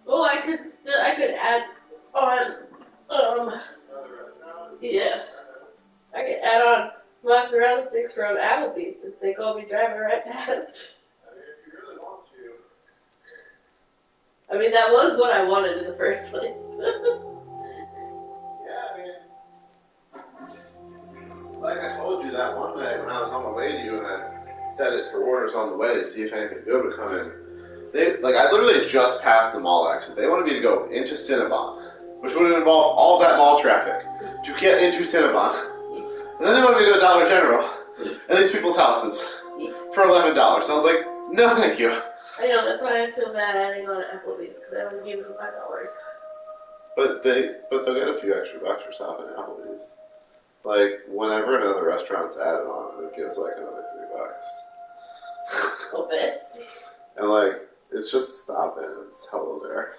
Oh, I could add on, yeah. I could add on mozzarella sticks from Applebee's if they call me driver right past. I mean, if you really want to. I mean, that was what I wanted in the first place. Yeah, I mean, like I told you that one night when I was on my way to you and I set it for orders on the way to see if anything good would come in. I literally just passed the mall exit. They wanted me to go into Cinnabon, which would involve all of that mall traffic to get into Cinnabon. And then they wanted me to go to Dollar General and these people's houses for $11. And I was like, no, thank you. I know, that's why I feel bad adding on Applebee's, because I only gave them $5. But they'll get a few extra bucks for stopping at Applebee's. Like, whenever another restaurant's added on, it gives like another $3. A little bit. And like, it's just a stop in. It's hello there.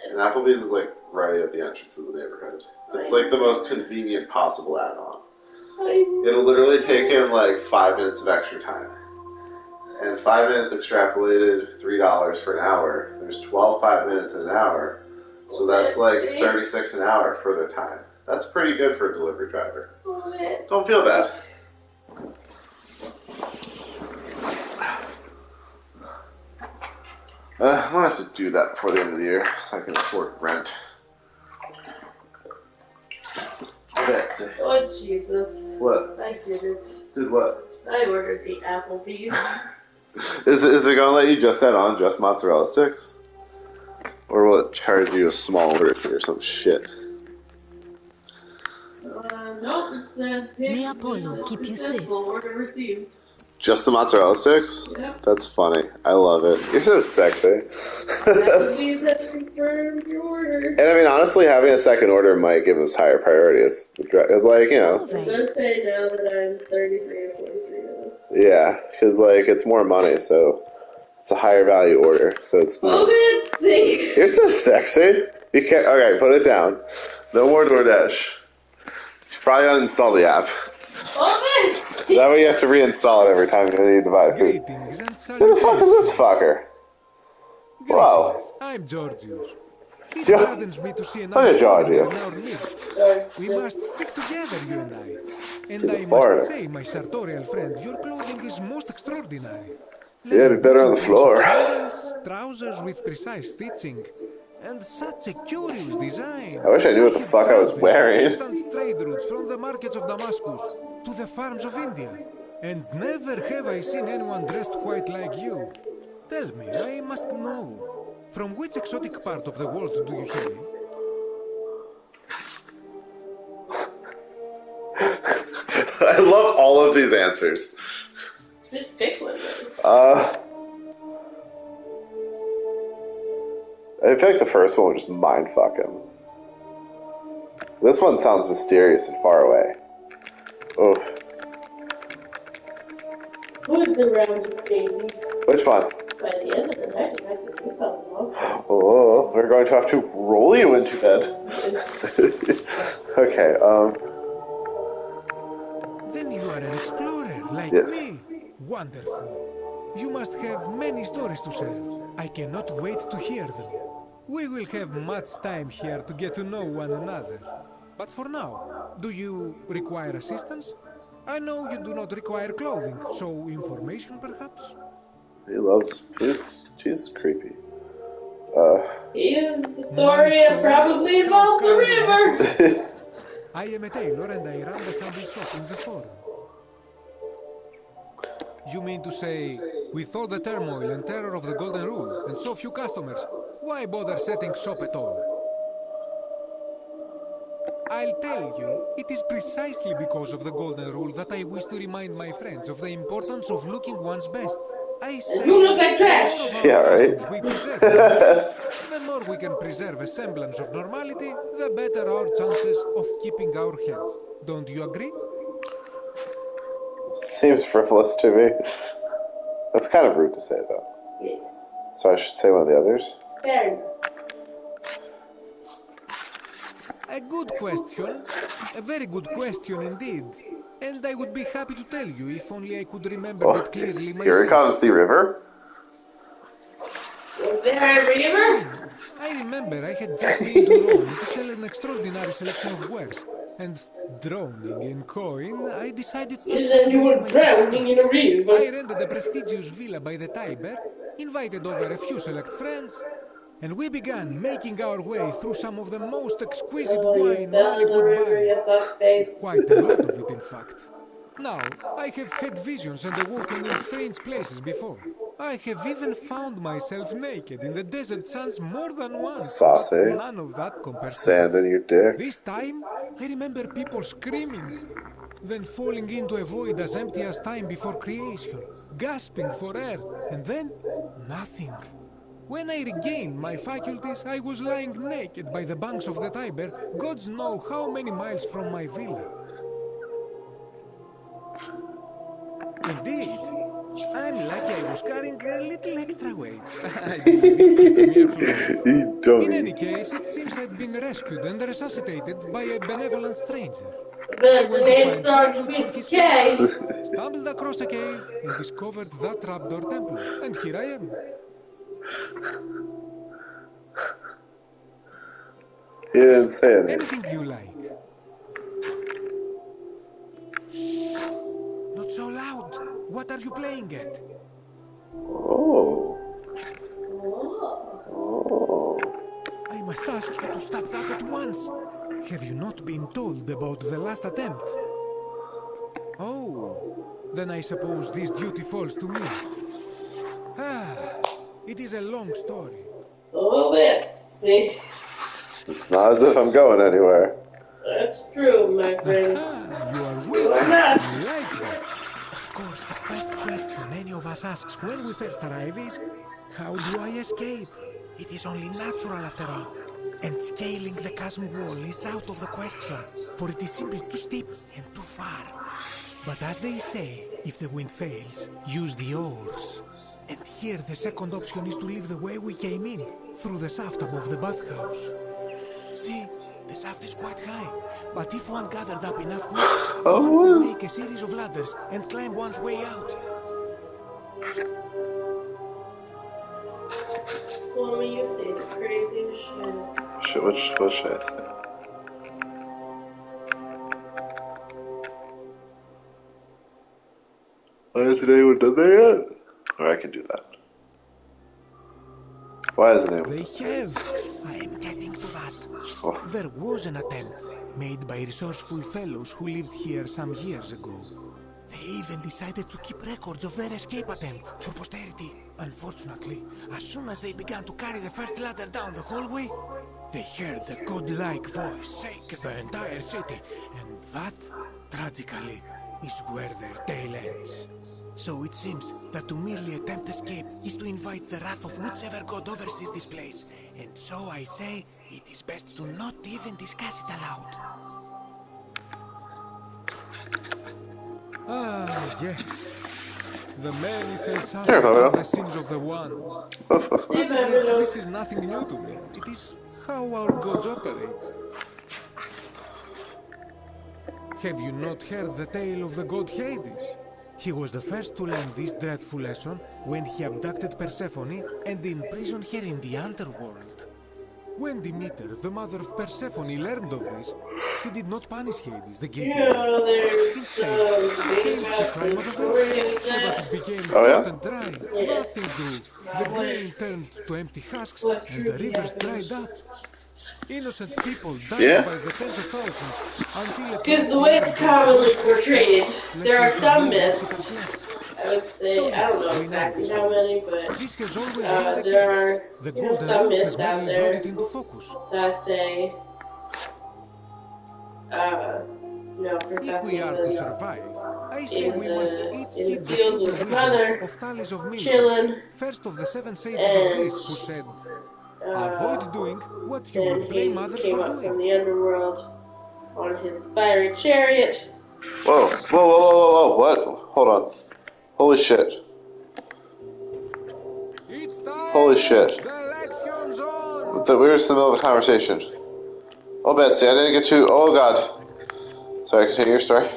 And Applebee's is like right at the entrance of the neighborhood. It's like the most convenient possible add-on. It'll literally take in like 5 minutes of extra time. And 5 minutes extrapolated, $3 for an hour. There's 12 5 minutes in an hour. So that's like 36 an hour for their time. That's pretty good for a delivery driver. Don't feel bad. I'm gonna have to do that before the end of the year so I can afford rent. That's it. Oh, Jesus. What? I did it. Did what? I ordered the Applebee's. Is it gonna let you just add on just mozzarella sticks? Or will it charge you a small order fee or some shit? Nope, it said May Apollo keep you safe. Order received. Just the mozzarella sticks? Yep. That's funny. I love it. You're so sexy. That means that confirmed your order. And I mean, honestly, having a second order might give us higher priority. It's like, you know. It does say now that I'm 33 or 43 now. Yeah, because, like, it's more money, so it's a higher value order. So it's more. Oh, Bitsy! You're so sexy. You can't. Okay, put it down. No more DoorDash. You probably uninstall the app. Oh, That way you have to reinstall it every time you need to buy food. Greetings and Who the fuck is this fucker? Whoa. Greetings. I'm Georgius. It Yeah. gladdens me to see Look another at Georgius. foreigner in our midst. We must stick together, you and I. And He's a I foreigner. must say, my sartorial friend, your clothing is most extraordinary. Yeah, it'd be better on the floor. Sandals, trousers with precise stitching, and such a curious design. I wish I knew what the have fuck I was traveled wearing. distant trade routes from the markets of Damascus to the farms of India, and never have I seen anyone dressed quite like you. Tell me, I must know, from which exotic part of the world do you hail? I love all of these answers. Just pick one. I feel like the first one would just mindfuck him. This one sounds mysterious and far away. Oh, Who's the round baby? which one? By the end of the night, I can keep on Oh, we're going to have to roll you into bed. Okay, Then you are an explorer, like Yes. me. Wonderful. You must have many stories to share. I cannot wait to hear them. We will have much time here to get to know one another. But for now, do you require assistance? I know you do not require clothing, so information perhaps? he loves. She's creepy. His story probably involves a river. I am a tailor and I run the humble shop in the forum. You mean to say, with all the turmoil and terror of the Golden Rule and so few customers, why bother setting shop at all? I'll tell you, it is precisely because of the Golden Rule that I wish to remind my friends of the importance of looking one's best. I say, You look like trash. the more of our Yeah, right. customs we preserve, the more we can preserve a semblance of normality, the better our chances of keeping our heads. Don't you agree? Seems frivolous to me. That's kind of rude to say, though. Yes. So I should say one of the others? Fair enough. A good question. A very good question indeed. And I would be happy to tell you if only I could remember Oh, it clearly myself. here comes the river. Was there a river? I remember I had just been to Rome to sell an extraordinary selection of wares. And drowning in coin, I decided to... You said you were my drowning in a success. river. I rented a prestigious villa by the Tiber, invited over a few select friends, and we began making our way through some of the most exquisite Oh, you wine fell money in the could river, buy. you fuckface. Quite a lot of it, in fact. Now, I have had visions and awoken in strange places before. I have even found myself naked in the desert sands more than once. Saucy. But none of that compares to Sand in your dick. this time, I remember people screaming, then falling into a void as empty as time before creation, gasping for air, and then nothing. When I regained my faculties, I was lying naked by the banks of the Tiber, gods know how many miles from my villa. Indeed, I'm lucky I was carrying a little extra weight. I believe it kept me afloat. You dummy. In any case, it seems I'd been rescued and resuscitated by a benevolent stranger. But the name starts with K. Stumbled across a cave and discovered that trapdoor temple. And here I am. He didn't say anything. Anything you like. Shh. Not so loud. What are you playing at? Oh. Oh. I must ask you to stop that at once. Have you not been told about the last attempt? Oh, then I suppose this duty falls to me. Ah, it is a long story. little bit. See? It's not as if I'm going anywhere. That's true, my friend. Aha, you are You with are me. not. I like that. Of course, the first question any of us asks when we first arrive is, how do I escape? It is only natural after all. And scaling the chasm wall is out of the question, for it is simply too steep and too far. But as they say, if the wind fails, use the oars. And here the second option is to leave the way we came in, through the shaft above the bathhouse. See, the shaft is quite high, but if one gathered up enough wood, one could make a series of ladders and climb one's way out. Well, you say the crazy shit. What should I say? Why hasn't anyone done that yet? Or I can do that. Why hasn't anyone They done that? have. I am getting to that. Oh. There was an attempt made by resourceful fellows who lived here some years ago. They even decided to keep records of their escape attempt for posterity. Unfortunately, as soon as they began to carry the first ladder down the hallway, they heard a godlike voice shake the entire city, and that, tragically, is where their tale ends. So it seems that to merely attempt escape is to invite the wrath of whichever god oversees this place. And so I say, it is best to not even discuss it aloud. Ah, yes. The many shall Here, suffer Pablo. from the sins of the one. Hey, As a Greek, Pablo. this is nothing new to me. It is how our gods operate. Have you not heard the tale of the god Hades? He was the first to learn this dreadful lesson when he abducted Persephone and imprisoned her in the underworld. When Demeter, the mother of Persephone, learned of this, she did not punish Hades, the guilty You one. know, there's Instead, she big changed the house climate in of Florida Earth so that it became Oh, yeah? hot and dry. Yeah. Nothing grew. The grain turned to empty husks What and the truly rivers happened? dried up. Innocent people died Yeah. by the tens of thousands until at Because last the way other it's gods commonly rose portrayed, lest there are they have some no myths. worshippers left. I would say, So I don't yes, know we know exactly this how one. many, but This has always been the there case. are, The you know, golden some rule myths has out merely there brought it into focus. that say, If we are to Persephone survive, I was say we must each in the heed the fields simple with her wisdom mother, of Thales of Miletus, chilling, first of the 7 sages of and Greece, who said, avoid doing what you then would blame he others came for up from doing. the underworld on his fiery chariot. Whoa, what? Hold on. Holy shit. It's time! Holy shit. The election's on! We were just in the middle of a conversation. Oh, Betsy, I didn't get to... Oh, God. Sorry, continue your story.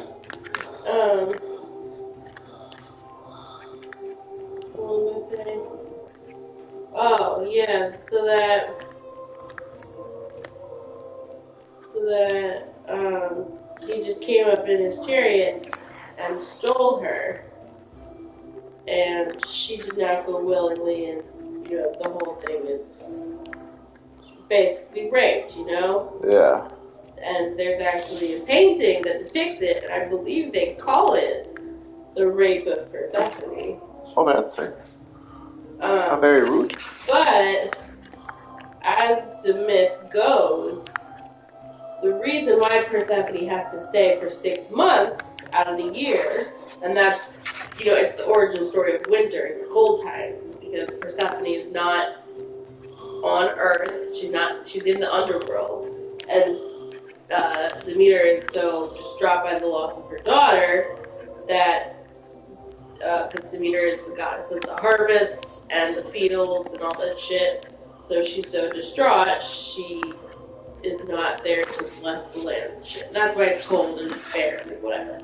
What was I saying? Oh, yeah, so that he just came up in his chariot and stole her, and she did not go willingly, and the whole thing is basically raped, Yeah. and there's actually a painting that depicts it, and I believe they call it the rape of Persephone. Oh, Betsy. How very rude. But as the myth goes, the reason why Persephone has to stay for 6 months out of the year, and that's, it's the origin story of winter in the cold times, because Persephone is not on Earth, she's in the underworld, and Demeter is so distraught by the loss of her daughter that, because Demeter is the goddess of the harvest and the fields and all that shit, so she's so distraught, she is not there to bless the land and shit. That's why it's cold and bare and whatever.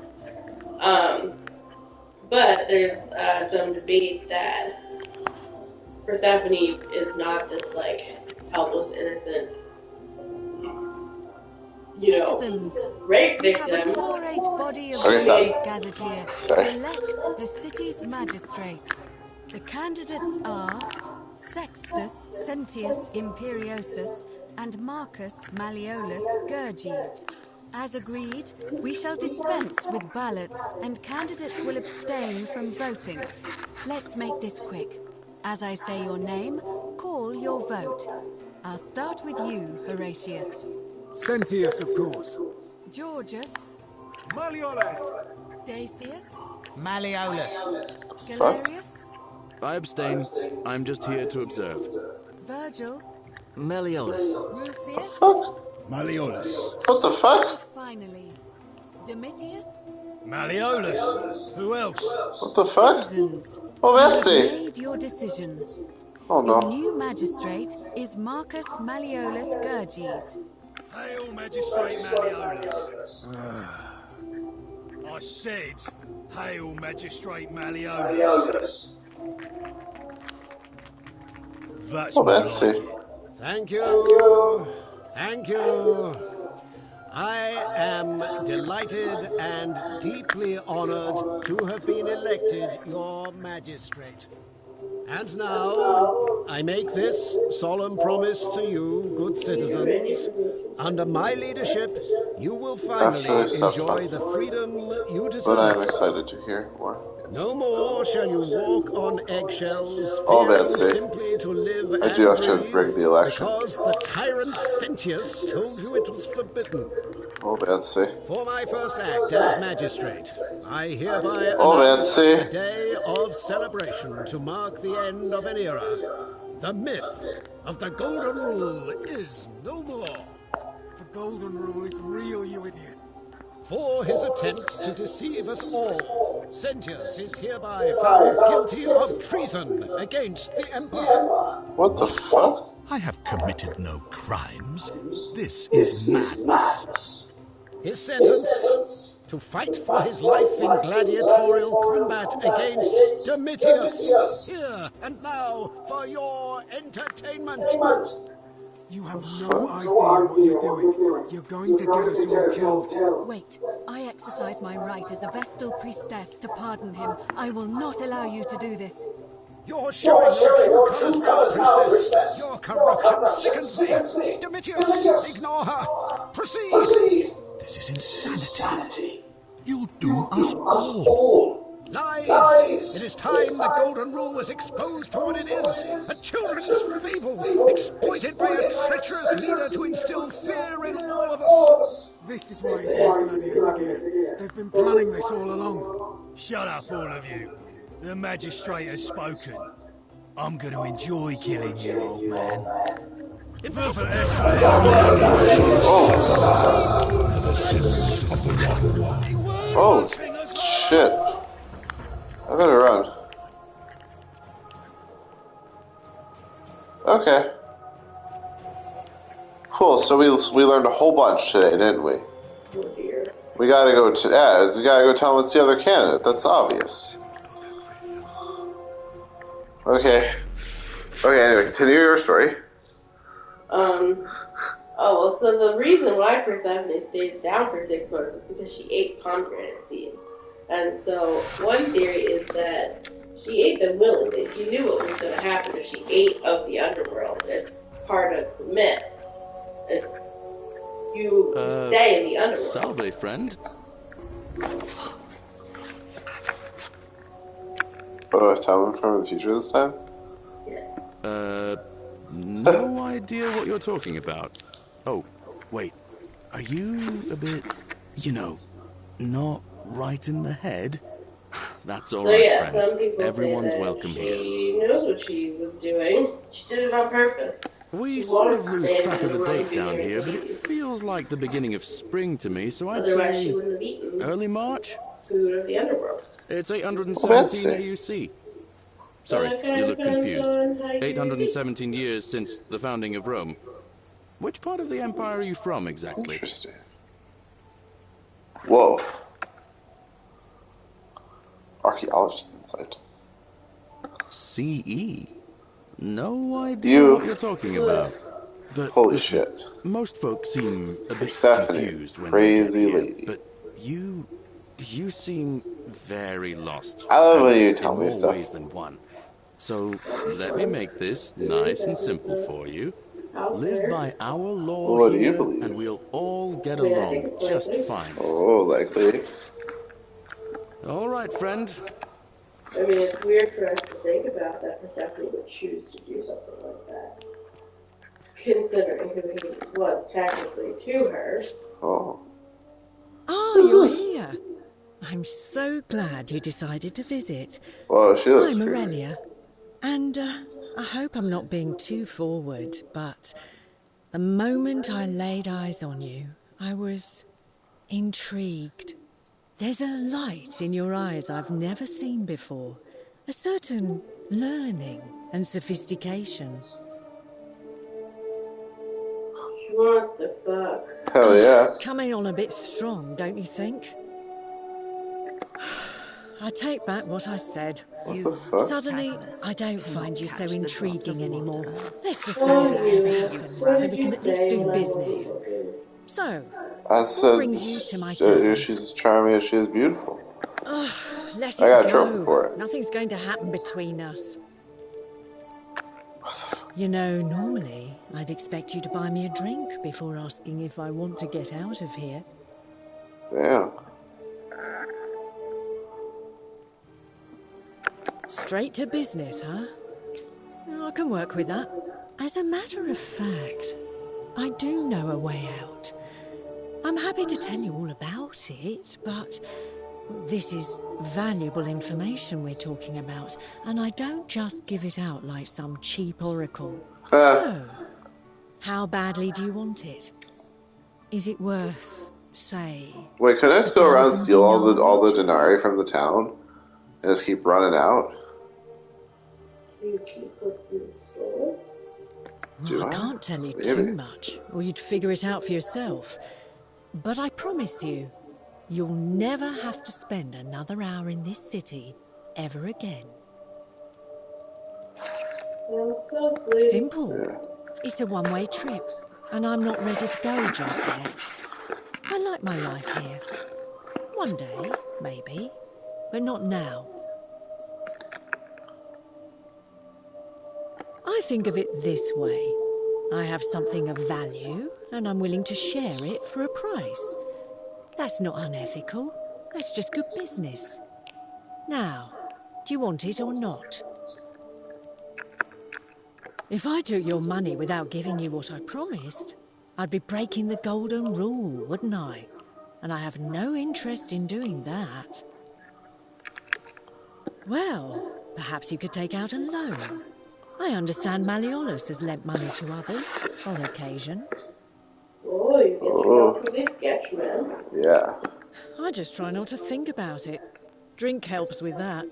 But there's some debate that Persephone is not this helpless, innocent, Citizens, rape we have a victim. great body of Okay, stop. voters gathered here Sorry. to elect the city's magistrate. The candidates are Sextus Sentius Imperiosus and Marcus Malleolus Gurges. As agreed, we shall dispense with ballots and candidates will abstain from voting. Let's make this quick. As I say your name, call your vote. I'll start with you, Horatius. Sentius, of course. Georgius. Malleolus. Dacius. Malleolus. Galerius. I abstain. I'm just here to observe. Virgil. Malleolus. Rufius. Malleolus. What the And fuck? finally, Domitius. Malleolus. Who else? What the fuck? Citizens, Oh, you have Betsy. made your decision. Oh Your no. new magistrate is Marcus Malleolus Gurges. Hail, Magistrate Malleolus. I said, hail, Magistrate Malleolus. That's Oh, more Betsy. like it. Thank you. Thank you. I am delighted and deeply honored to have been elected your magistrate. And now, I make this solemn promise to you, good citizens. Under my leadership, you will finally After this enjoy subplot. the freedom you But I am deserve. excited to hear more. Yes. No more shall you walk on eggshells, Oh, fearing Betsy. simply to live I and do have to breathe, rig the election. because the tyrant Sentius told you it was forbidden. Oh, Betsy. For my first act as magistrate, I hereby Oh, announce Betsy. a day of celebration to mark the end of an era. The myth of the Golden Rule is no more. The Golden Rule is real, you idiot. For his attempt to deceive us all, Sentius is hereby found guilty of treason against the Empire. What the fuck? I have committed no crimes. This is madness. His sentence, to fight for his life in gladiatorial combat against Domitius. Here and now for your entertainment. You have no idea what you're doing. You're going to get us all killed. Wait, I exercise my right as a Vestal priestess to pardon him. I will not allow you to do this. You're showing your true colors now, priestess. Your corruption sickens me. Domitius, ignore her. Proceed. This is insanity. You'll doom us all. Lies! It is time the Golden Rule was exposed for what it is. A children's fable, exploited by a treacherous leader to instill fear in all of us. This is why he's gladiator gear. They've been planning this all along. Shut up, all of you. The magistrate has spoken. I'm going to enjoy killing you, old man. Oh, shit. I better run. Okay. Cool, so we learned a whole bunch today, didn't we? Oh dear. We gotta go to, we gotta go tell them it's the other candidate. That's obvious. Okay. Okay, anyway, continue your story. Oh, well, so the reason why Persephone stayed down for 6 months is because she ate pomegranate seeds. And so, one theory is that she ate them willingly. She knew what was going to happen if she ate of the underworld. It's part of the myth. It's, you stay in the underworld. Salve, friend. Tell them from the future this time? No idea what you're talking about. Oh, wait. Are you a bit, not right in the head? That's all So right, yeah, friend. some people Everyone's say that welcome here. she knows what she was doing. She did it on purpose. We She sort wanted of to lose stay track in of the the date room down during here, the but it season. feels like the beginning of spring to me, so I'd Otherwise, she say wouldn't have eaten early March. food of the underworld. It's 817 Betsy. AUC. Sorry, you look confused. 817 years since the founding of Rome. Which part of the empire are you from exactly? Interesting. Whoa. Archaeologist insight. CE? No idea what you're talking about. But Holy listen, shit. most folks seem a bit Persephone, confused when crazy they get here, lady. but you seem very lost. I love when and you in tell me more stuff. ways than one. So let me make this nice and simple for you. Live by our law What do you here, believe? and we'll all get along just fine. Oh, likely. All right, friend. I mean, it's weird for us to think about that Persephone would choose to do something like that, considering who he was technically to her. Oh. Ah, you're here. I'm so glad you decided to visit. Well, she looks I'm pretty. Aurelia, and I hope I'm not being too forward, but the moment I laid eyes on you, I was intrigued. There's a light in your eyes I've never seen before, a certain learning and sophistication. What the fuck? Hell yeah. Coming on a bit strong, don't you think? I take back what I said. What the fuck? Suddenly, I don't find you so intriguing anymore. Let's just Oh, forget you. whatever happened, What so did we you can at least say do when I told business. you looking? So, I what said brings you to my tavern? she's as charming as she is beautiful. Ugh, let I it got a trophy for go. it. Nothing's going to happen between us. You know, normally, I'd expect you to buy me a drink before asking if I want to get out of here. Damn. Straight to business, huh? I can work with that. As a matter of fact, I do know a way out. I'm happy to tell you all about it, but this is valuable information we're talking about, and I don't just give it out like some cheap oracle. So, how badly do you want it? Is it worth, say... Wait, can I just go around and 1,000 steal all the denarii? denarii from the town and just keep running out? You keep what you stole? Do I I? can't tell you Maybe. too much, or you'd figure it out for yourself. But I promise you, you'll never have to spend another hour in this city ever again. I'm so pleased. Simple. Yeah. It's a one-way trip, and I'm not ready to go just yet. I like my life here. One day, maybe, but not now. I think of it this way. I have something of value, and I'm willing to share it for a price. That's not unethical. That's just good business. Now, do you want it or not? If I took your money without giving you what I promised, I'd be breaking the golden rule, wouldn't I? And I have no interest in doing that. Well, perhaps you could take out a loan. I understand Malleolus has lent money to others on occasion. Oh, you get your pretty sketch, man. Yeah. I just try not to think about it. Drink helps with that.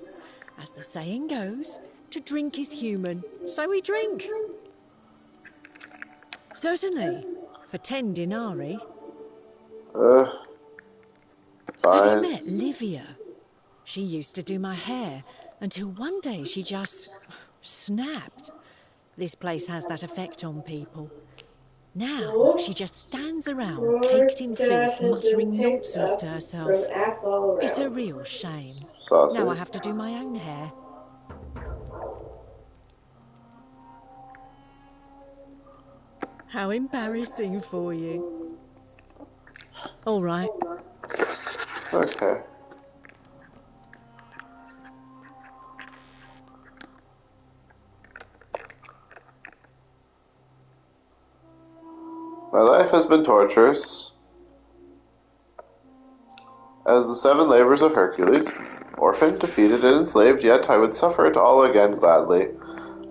As the saying goes, to drink is human, so we drink. Certainly, for 10 denarii. Fine. Have you met Livia? She used to do my hair, until one day she just snapped. This place has that effect on people. Now, she just stands around, caked in filth, muttering nonsense to herself. It's a real shame. Saucy. Now I have to do my own hair. How embarrassing for you. All right. Okay. My life has been torturous. As the 7 labors of Hercules, orphaned, defeated, and enslaved, yet I would suffer it all again gladly,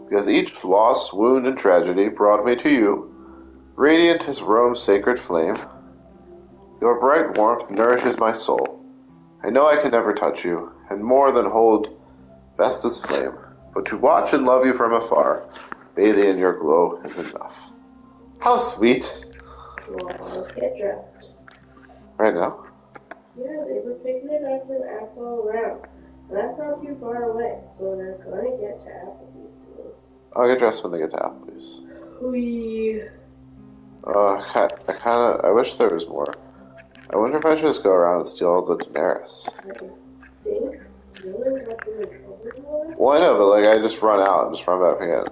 because each loss, wound, and tragedy brought me to you, radiant as Rome's sacred flame. Your bright warmth nourishes my soul. I know I can never touch you, and more than hold Vesta's flame, but to watch and love you from afar, bathing in your glow, is enough. How sweet! Well, get dressed. Right now? Yeah, they were picking it up and act all around. And that's not too far away, so they're gonna get to Applebee's soon. I'll get dressed when they get to Applebee's. Whee. I wish there was more. I wonder if I should just go around and steal all the Daenerys. I think stealing got them in trouble more. Well, I know, but I just run out and just run back again.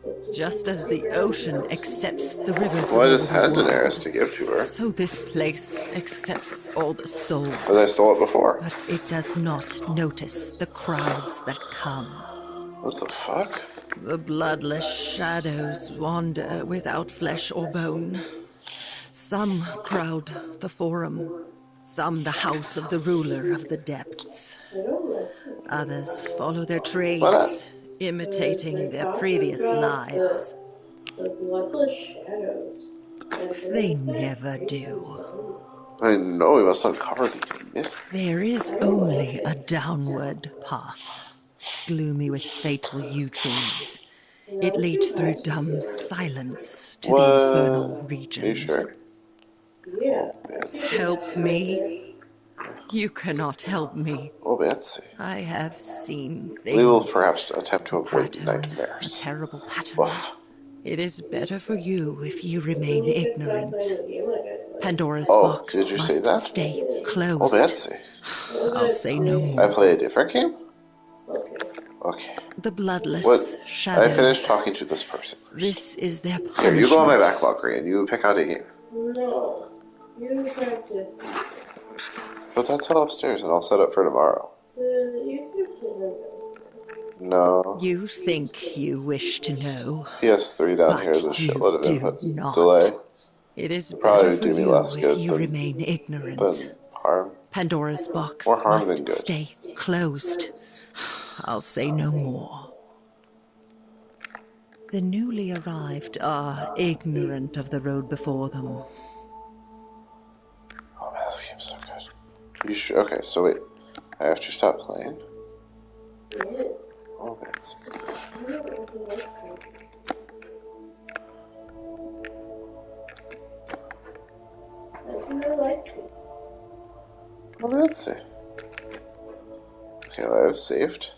But Just as the ocean accepts the rivers Well, I of just all had the Daenerys world, to give to her. so this place accepts all the souls. But I stole it before. But it does not notice the crowds that come. What the fuck? The bloodless shadows wander without flesh or bone. Some crowd the Forum, some the house of the ruler of the depths. Others follow their trades, imitating their previous lives. The bloodless shadows. They never do. I know we must uncover the myth. There is only a downward path, gloomy with fatal yew trees. It leads through dumb silence to the infernal regions. Are you sure? Yeah. Help me. You cannot help me. Oh, Betsy. I have seen things. We will perhaps attempt to avoid pattern, nightmares. A terrible pattern. Woof. It is better for you if you remain ignorant. Pandora's Oh, box did you say must that? stay closed. Oh, Betsy. I'll say no more. I play a different game? Okay. The bloodless What? shadows. I finished talking to this person first. This is their punishment. Here, you go on my backloggery and you pick out a game. No. You practice. But that's all upstairs and I'll set up for tomorrow. No. You think you wish to know. PS3 down but here is a shitload of you input do not. delay. It is Probably better for do me you less if good you than, remain ignorant. than harm. Pandora's box More harm must than good. stay closed. I'll say no more. The newly arrived are ignorant of the road before them. Oh man, this game's so good. You should, okay, so wait. I have to stop playing? Oh, Betsy. Oh, Betsy. Okay, well, I was saved.